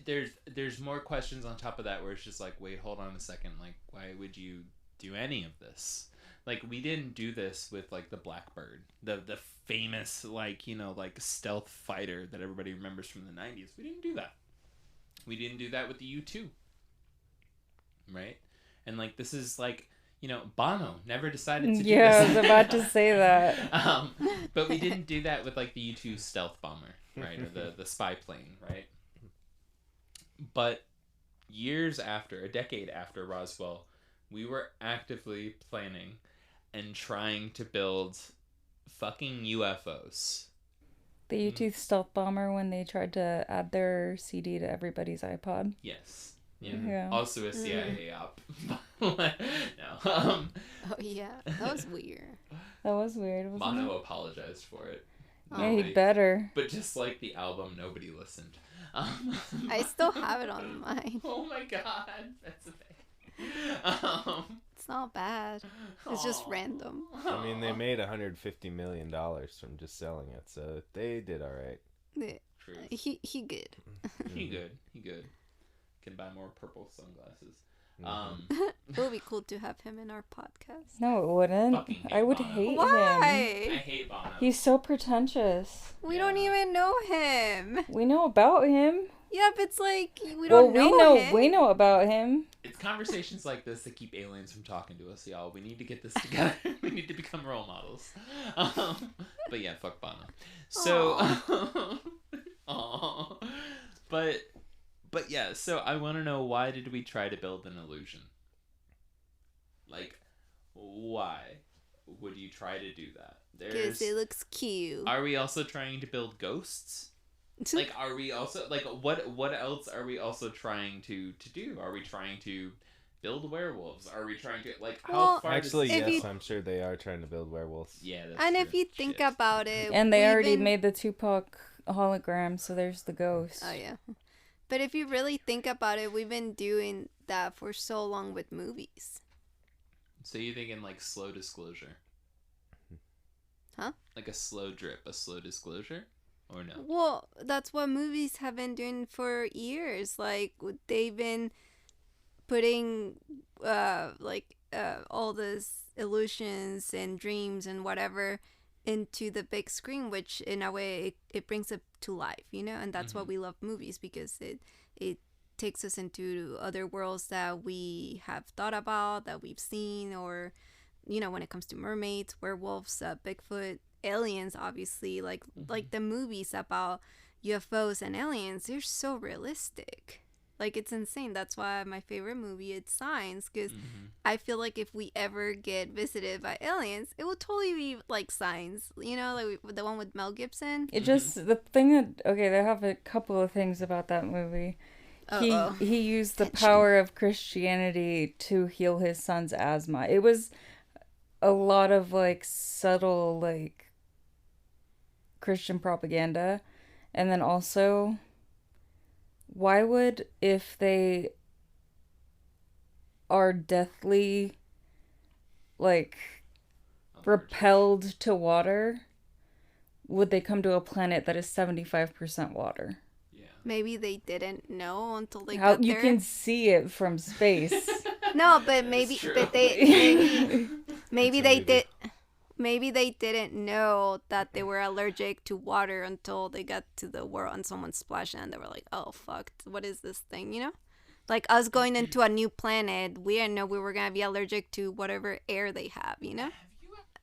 there's more questions on top of that where it's just like, wait, hold on a second. Like, why would you do any of this? Like, we didn't do this with, like, the Blackbird. The famous, like, like, stealth fighter that everybody remembers from the 90s. We didn't do that. We didn't do that with the U-2. Right? And, like, this is, like, Bono never decided to do this. Yeah, I was about to say that. But we didn't do that with, like, the U-2 stealth bomber, right? Or the spy plane, right? But a decade after Roswell, we were actively planning and trying to build fucking UFOs. The U-2 stealth bomber, when they tried to add their CD to everybody's iPod. Yes. Yeah. Yeah. Also a CIA op. No. Oh yeah, that was weird. That was weird, wasn't Bono it? apologized for it. Yeah, he better. But just like the album, nobody listened. I still have it on mine. Oh my god, that's a It's not bad. It's just random. I mean, they made $150 million from just selling it, so they did all right. True. He good. He good. Can buy more purple sunglasses. It would be cool to have him in our podcast. No, it wouldn't. Fucking hate I would Bono. hate him. Why? I hate Bono. He's so pretentious. We don't even know him. We know about him. Yeah, but it's like we don't know him. We know about him. It's conversations like this that keep aliens from talking to us, y'all. We need to get this together. We need to become role models. But yeah, fuck Bono. So, but yeah. So I want to know, why did we try to build an illusion? Like, why would you try to do that? Because it looks cute. Are we also trying to build ghosts? Like, are we also like what else are we also trying to do? Are we trying to build werewolves? Are we trying to like how far? Actually, If yes, you- I'm sure they are trying to build werewolves. Yeah, that's And true. if you think Shit. about it, And they we've already been- made the Tupac hologram, so there's the ghost. Oh yeah, but if you really think about it, we've been doing that for so long with movies. So you thinking like slow disclosure? Huh? Like a slow drip, a slow disclosure, or no? Well, that's what movies have been doing for years. Like they've been putting all these illusions and dreams and whatever into the big screen, which in a way it brings it to life, you know. And that's why we love movies, because it takes us into other worlds that we have thought about, that we've seen, or you know, when it comes to mermaids, werewolves, Bigfoot, aliens, obviously, like the movies about UFOs and aliens, they're so realistic. Like, it's insane. That's why my favorite movie is Signs, because I feel like if we ever get visited by aliens, it will totally be like Signs, you know, like the one with Mel Gibson. It just the thing that they have a couple of things about that movie. Uh-oh. He used the Tension. power of Christianity to heal his son's asthma. It was a lot of like subtle like Christian propaganda, and then also, why would, if they are deathly like repelled to water, would they come to a planet that is 75% water? Yeah. Maybe they didn't know until they How got you there. can see it from space. No, but maybe, true. but maybe It's a they movie. did. Maybe they didn't know that they were allergic to water until they got to the world and someone splashed and they were like, "Oh fuck, what is this thing?" You know, like us going into a new planet, we didn't know we were gonna be allergic to whatever air they have. You know,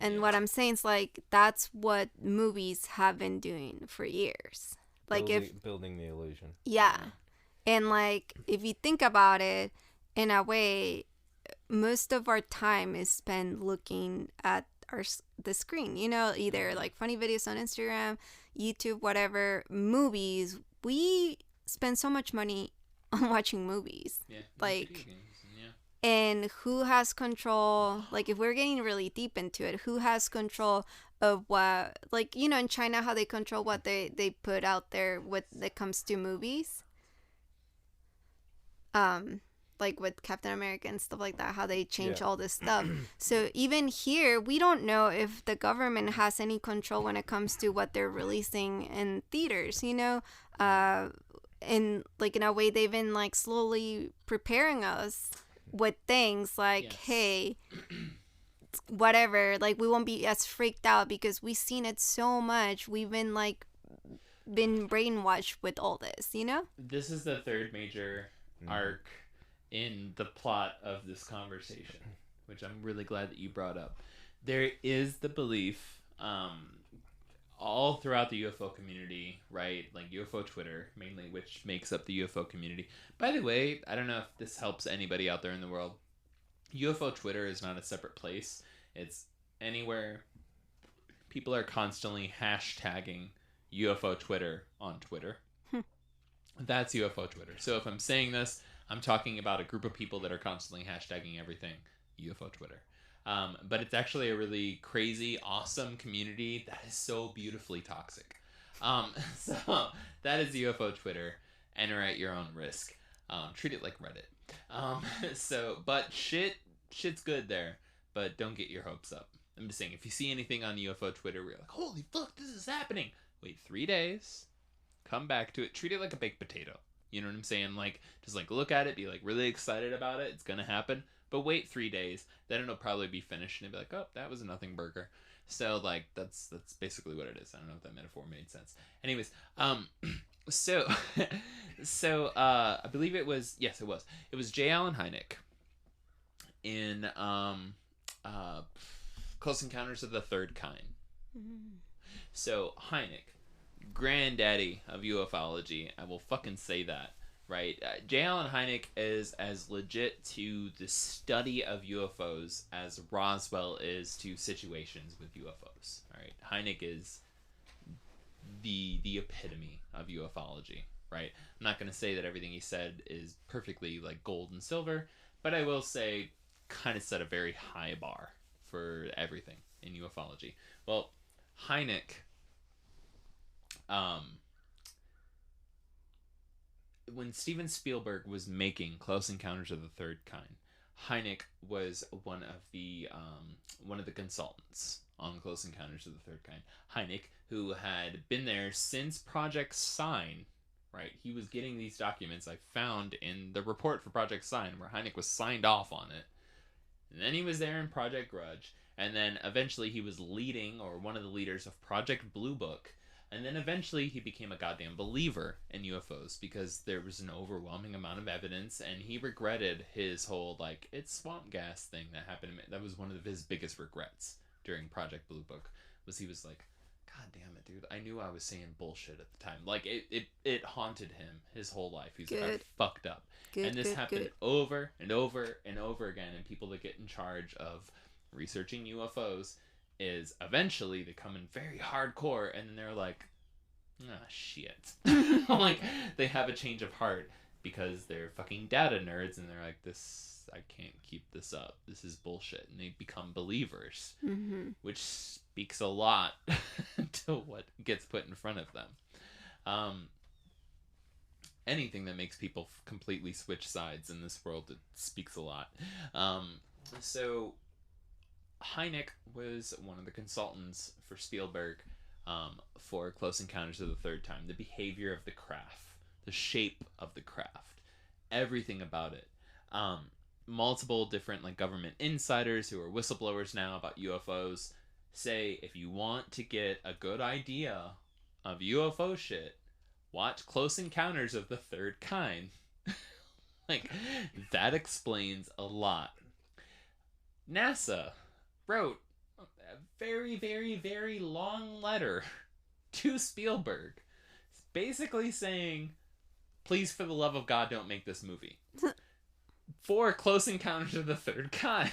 and what I'm saying is like that's what movies have been doing for years. Like building the illusion. yeah. And like if you think about it, in a way, most of our time is spent looking at the screen, you know, either like funny videos on Instagram, YouTube, whatever. Movies, we spend so much money on watching movies. Yeah. Like, video games, yeah. and who has control, like if we're getting really deep into it, who has control of what, like, you know, in China, how they control what they put out there when it comes to movies, like with Captain America and stuff like that, how they change all this stuff. So even here, we don't know if the government has any control when it comes to what they're releasing in theaters, you know. And like in a way, they've been like slowly preparing us with things like, Yes. hey, whatever, like we won't be as freaked out because we've seen it so much. We've been brainwashed with all this, you know. This is the third major arc in the plot of this conversation, which I'm really glad that you brought up. There is the belief, all throughout the UFO community, right? Like UFO Twitter, mainly, which makes up the UFO community. By the way, I don't know if this helps anybody out there in the world. UFO Twitter is not a separate place. It's anywhere. People are constantly hashtagging UFO Twitter on Twitter. That's UFO Twitter. So if I'm saying this, I'm talking about a group of people that are constantly hashtagging everything UFO Twitter. But it's actually a really crazy, awesome community that is so beautifully toxic. So that is UFO Twitter. Enter at your own risk. Treat it like Reddit. But shit's good there. But don't get your hopes up. I'm just saying, if you see anything on UFO Twitter where you're like, holy fuck, this is happening. Wait 3 days. Come back to it. Treat it like a baked potato. You know what I'm saying? Like, just like look at it, be like really excited about it. It's gonna happen. But wait 3 days. Then it'll probably be finished and it'll be like, oh, that was a nothing burger. So like that's basically what it is. I don't know if that metaphor made sense. Anyways, so I believe it was it was J. Allen Hynek in Close Encounters of the Third Kind. So Hynek, granddaddy of ufology, I will fucking say that. right? J. Allen Hynek is as legit to the study of UFOs as Roswell is to situations with UFOs. All right, Hynek is the epitome of ufology, right? I'm not going to say that everything he said is perfectly like gold and silver, but I will say kind of set a very high bar for everything in ufology. Well, Hynek, when Steven Spielberg was making Close Encounters of the Third Kind, Hynek was one of the consultants on Close Encounters of the Third Kind. Hynek, who had been there since Project Sign, right? He was getting these documents I found in the report for Project Sign, where Hynek was signed off on it. And then he was there in Project Grudge, and then eventually he was leading, or one of the leaders of Project Blue Book, and then eventually he became a goddamn believer in UFOs because there was an overwhelming amount of evidence, and he regretted his whole, like, it's swamp gas thing that happened to him. That was one of his biggest regrets during Project Blue Book, was he was like, God damn it, dude, I knew I was saying bullshit at the time. Like, it haunted him his whole life. He's like, I fucked up. And this happened over and over and over again, and people that get in charge of researching UFOs is eventually they come in very hardcore, and then they're like, shit. Like, they have a change of heart because they're fucking data nerds, and they're like, I can't keep this up. This is bullshit. And they become believers, which speaks a lot to what gets put in front of them. Anything that makes people completely switch sides in this world, it speaks a lot. So Hynek was one of the consultants for Spielberg for Close Encounters of the Third Time. The behavior of the craft, the shape of the craft, everything about it. Multiple different like government insiders who are whistleblowers now about UFOs say, if you want to get a good idea of UFO shit, watch Close Encounters of the Third Kind. Like, that explains a lot. NASA wrote a very, very, very long letter to Spielberg, basically saying, please, for the love of God, don't make this movie. For Close Encounters of the Third Kind.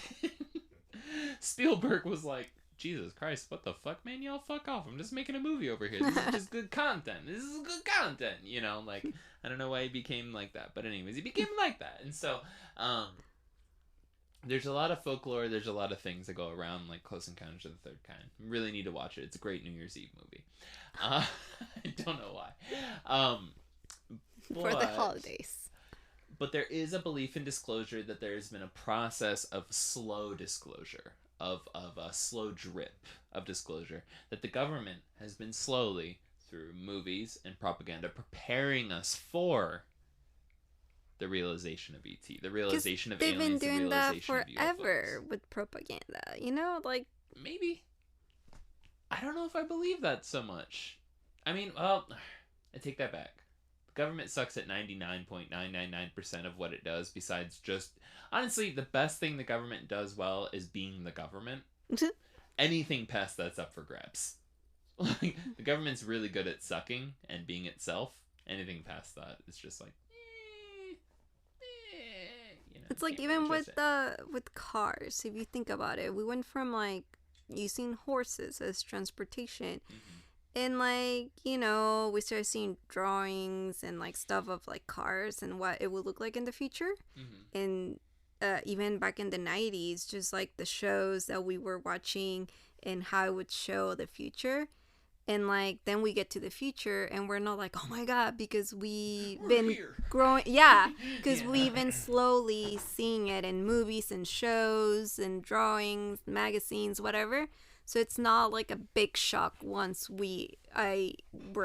Spielberg was like, Jesus Christ, what the fuck, man? Y'all fuck off. I'm just making a movie over here. This is just good content. This is good content. You know, like, I don't know why he became like that. But anyways, he became like that. And so, there's a lot of folklore. There's a lot of things that go around, like Close Encounters of the Third Kind. You really need to watch it. It's a great New Year's Eve movie. I don't know why. For the holidays. But there is a belief in disclosure that there's been a process of slow disclosure, of a slow drip of disclosure, that the government has been slowly, through movies and propaganda, preparing us for the realization of ET, the realization of aliens, the realization of UFOs. They've been doing that forever with propaganda, you know? Like, maybe. I don't know if I believe that so much. I mean, well, I take that back. Government sucks at 99.999% of what it does, besides just, honestly, the best thing the government does well is being the government. Anything past that's up for grabs. Like, the government's really good at sucking and being itself. Anything past that is just like, you know, it's like, even with cars, if you think about it, we went from like using horses as transportation. And, like, you know, we started seeing drawings and, like, stuff of, like, cars and what it would look like in the future. And even back in the 90s, just, like, the shows that we were watching and how it would show the future. And, like, then we get to the future and we're not like, oh, my God, because we've been growing. Yeah, because we've been slowly seeing it in movies and shows and drawings, magazines, whatever. So it's not like a big shock once we're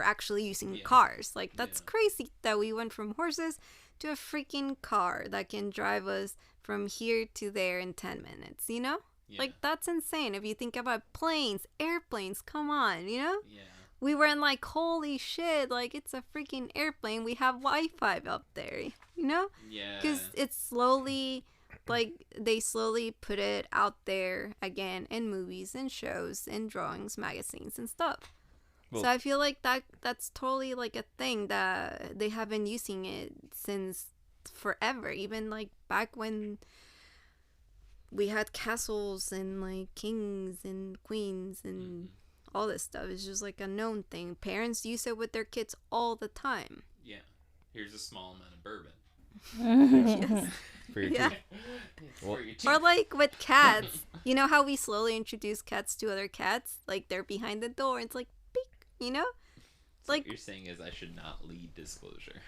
actually using cars. Like, that's crazy that we went from horses to a freaking car that can drive us from here to there in 10 minutes, you know? Yeah. Like, that's insane. If you think about planes, airplanes, come on, you know? Yeah. We weren't like, holy shit, like, it's a freaking airplane. We have Wi-Fi up there, you know? Yeah. Because it's slowly... Like, they slowly put it out there again in movies and shows and drawings, magazines and stuff. Well- So I feel like that's totally like a thing that they have been using it since forever. Even like back when we had castles and like kings and queens and all this stuff. It's just like a known thing. Parents use it with their kids all the time. Yeah. Here's a small amount of bourbon. Yes. For your Yeah. teeth. It's Well- for your Or teeth. like with cats. You know how we slowly introduce cats to other cats? Like they're behind the door. It's like, beep, you know? So like- what you're saying is I should not lead disclosure.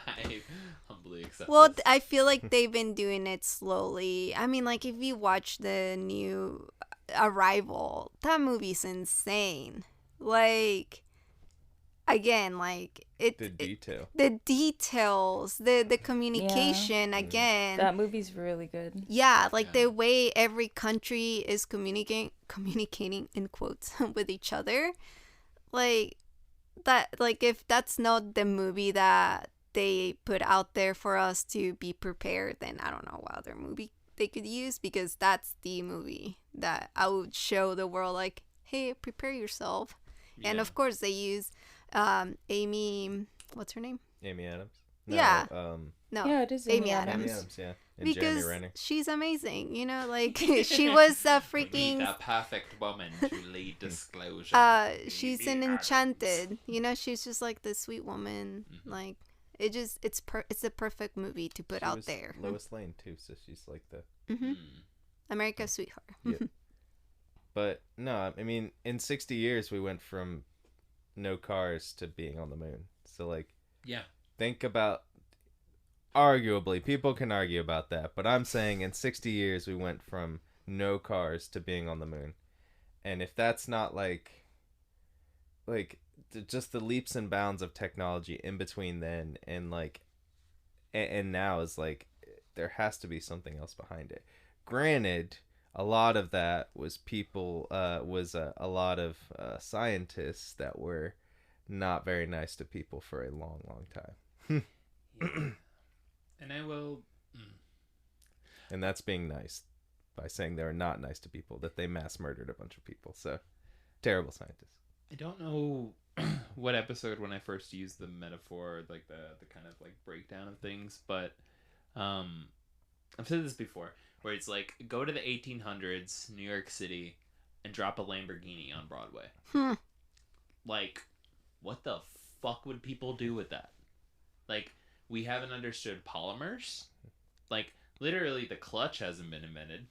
I humbly accept Well, this. I feel like they've been doing it slowly. I mean, like if you watch the new Arrival, that movie's insane. Like, again, like The detail. the details, the communication. Again, That movie's really good. yeah, like Yeah. the way every country is communicating in quotes with each other, like that. Like if that's not the movie that they put out there for us to be prepared, then I don't know what other movie they could use, because that's the movie that I would show the world, like, hey, prepare yourself. And Yeah. of course they use Amy, what's her name? Amy Adams. Yeah. No, Yeah, it is Amy Amy Amy Adams. Adams, yeah. And Jeremy Because Renner. she's amazing, you know, like she was a We need freaking the perfect woman to lead disclosure. she's Amy an Adams. Enchanted, you know, she's just like the sweet woman. Mhm. Like it's a perfect movie to put She out was there. Lois Lane too, so she's like the. Hmm. Mm. America's sweetheart. Yeah. But no, I mean, in 60 years we went from no cars to being on the moon. So like, Yeah. think about. Arguably, people can argue about that, but I'm saying in 60 years we went from no cars to being on the moon. And if that's not just the leaps and bounds of technology in between then and like and now is like, there has to be something else behind it. Granted, a lot of that was people was a lot of scientists that were not very nice to people for a long time. Yeah. And I will. And that's being nice by saying they were not nice to people, that they mass murdered a bunch of people. So, terrible scientists. I don't know what episode when I first used the metaphor, like the kind of like breakdown of things, but I've said this before, where it's like, go to the 1800s, New York City, and drop a Lamborghini on Broadway. Like, what the fuck would people do with that? Like, we haven't understood polymers. Like, literally, the clutch hasn't been invented,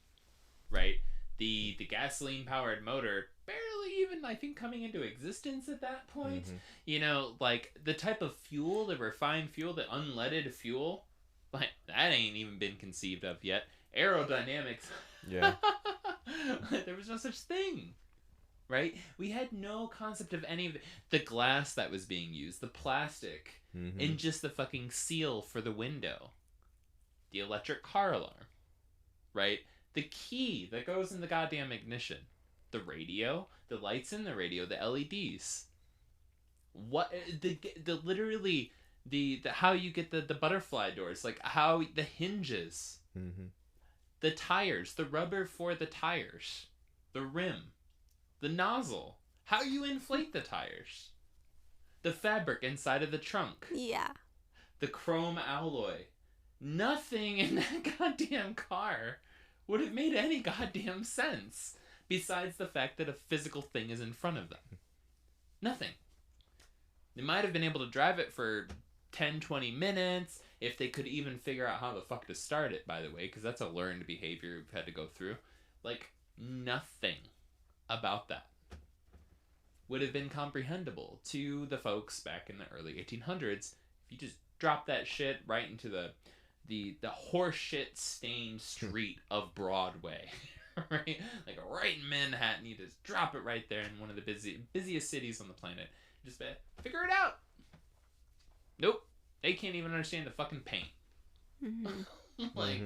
right? The gasoline powered motor barely even, I think, coming into existence at that point. Mhm. You know, like the type of fuel, the refined fuel, the unleaded fuel, like that ain't even been conceived of yet. Aerodynamics. Yeah. There was no such thing. Right? We had no concept of any of the glass that was being used, the plastic, Mhm. and just the fucking seal for the window. The electric car alarm. Right? The key that goes in the goddamn ignition. The radio, the lights in the radio, the LEDs. What the literally the how you get the butterfly doors, like how the hinges, Mhm. the tires, the rubber for the tires, the rim, the nozzle, how you inflate the tires, the fabric inside of the trunk, Yeah. the chrome alloy. Nothing in that goddamn car would have made any goddamn sense besides the fact that a physical thing is in front of them. Nothing. They might have been able to drive it for 10, 20 minutes if they could even figure out how the fuck to start it, by the way, because that's a learned behavior we've had to go through. Like, nothing about that would have been comprehensible to the folks back in the early 1800s if you just drop that shit right into the horseshit stained street of Broadway. Right? Like right in Manhattan, you just drop it right there in one of the busiest cities on the planet. Just figure it out. Nope. They can't even understand the fucking paint. Hmm. Like,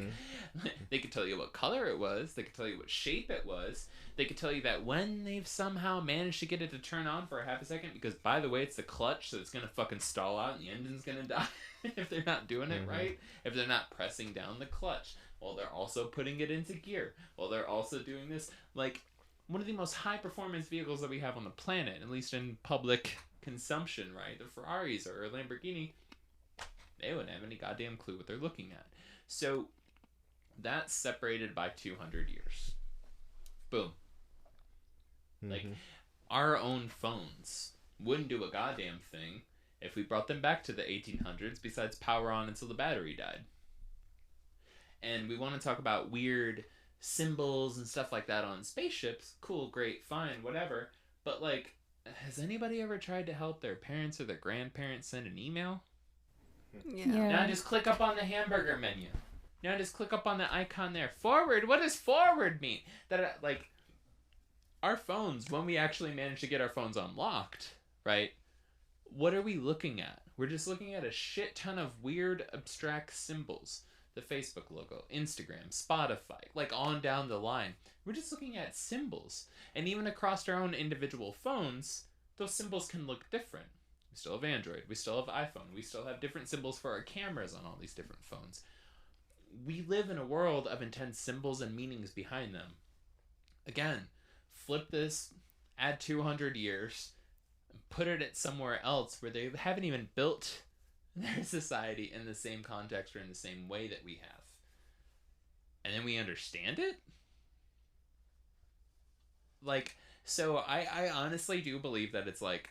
they could tell you what color it was. They could tell you what shape it was. They could tell you that when they've somehow managed to get it to turn on for a half a second, because by the way, it's the clutch, so it's gonna fucking stall out and the engine's gonna die if they're not doing it right. If they're not pressing down the clutch, while they're also putting it into gear, while they're also doing this, like, one of the most high-performance vehicles that we have on the planet, at least in public consumption, right? The Ferraris or a Lamborghini, they wouldn't have any goddamn clue what they're looking at. So that's separated by 200 years. Boom. Mm-hmm. Like, our own phones wouldn't do a goddamn thing if we brought them back to the 1800s besides power on until the battery died. And we want to talk about weird symbols and stuff like that on spaceships. Cool, great, fine, whatever. But, like, has anybody ever tried to help their parents or their grandparents send an email? Yeah. Now just click up on the hamburger menu. Now just click up on the icon there. Forward. What does forward mean? That, like, our phones, when we actually manage to get our phones unlocked, right? What are we looking at? We're just looking at a shit ton of weird abstract symbols. The Facebook logo, Instagram, Spotify, like on down the line. We're just looking at symbols. And even across our own individual phones, those symbols can look different. We still have Android. We still have iPhone. We still have different symbols for our cameras on all these different phones. We live in a world of intense symbols and meanings behind them. Again, flip this, add 200 years, and put it at somewhere else where they haven't even built their society in the same context or in the same way that we have. And then we understand it? Like, so I honestly do believe that it's like,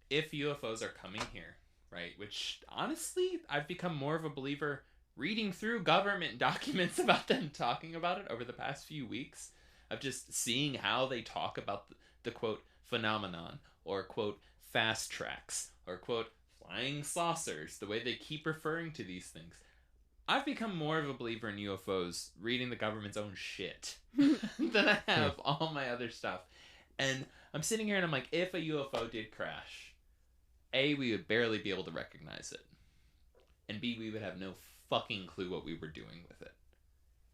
if UFOs are coming here, right? Which, honestly, I've become more of a believer reading through government documents about them talking about it over the past few weeks, of just seeing how they talk about the quote, phenomenon, or quote, fast tracks, or quote, flying saucers, the way they keep referring to these things. I've become more of a believer in UFOs reading the government's own shit than I have all my other stuff. And I'm sitting here and I'm like, if a UFO did crash, A, we would barely be able to recognize it. And B, we would have no fucking clue what we were doing with it.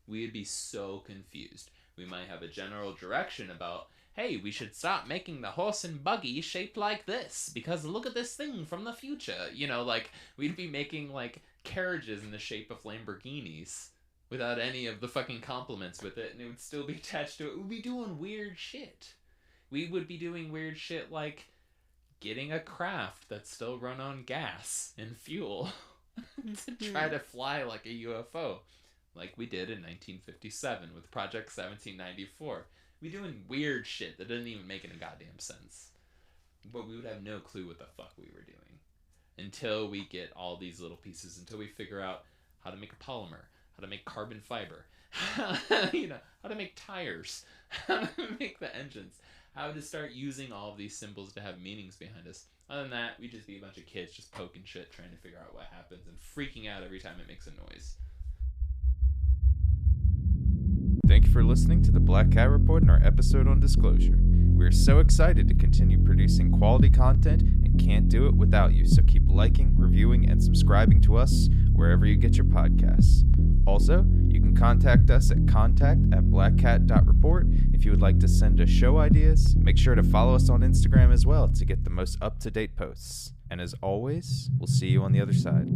We would be so confused. We might have a general direction about, hey, we should stop making the horse and buggy shaped like this, because look at this thing from the future. You know, like, we'd be making, like, carriages in the shape of Lamborghinis without any of the fucking compliments with it, and it would still be attached to it. We'd be doing weird shit. We would be doing weird shit like getting a craft that's still run on gas and fuel to try to fly like a UFO, like we did in 1957 with Project 1794. We doing weird shit that doesn't even make any goddamn sense. But we would have no clue what the fuck we were doing until we get all these little pieces, until we figure out how to make a polymer, how to make carbon fiber, you know, how to make tires, how to make the engines, how to start using all of these symbols to have meanings behind us. Other than that, we just be a bunch of kids just poking shit, trying to figure out what happens and freaking out every time it makes a noise. Thank you for listening to the Black Cat Report and our episode on disclosure. We are so excited to continue producing quality content and can't do it without you, so keep liking, reviewing, and subscribing to us wherever you get your podcasts. Also, you can contact us at contact@blackcat.report if you would like to send us show ideas. Make sure to follow us on Instagram as well to get the most up-to-date posts. And as always, we'll see you on the other side.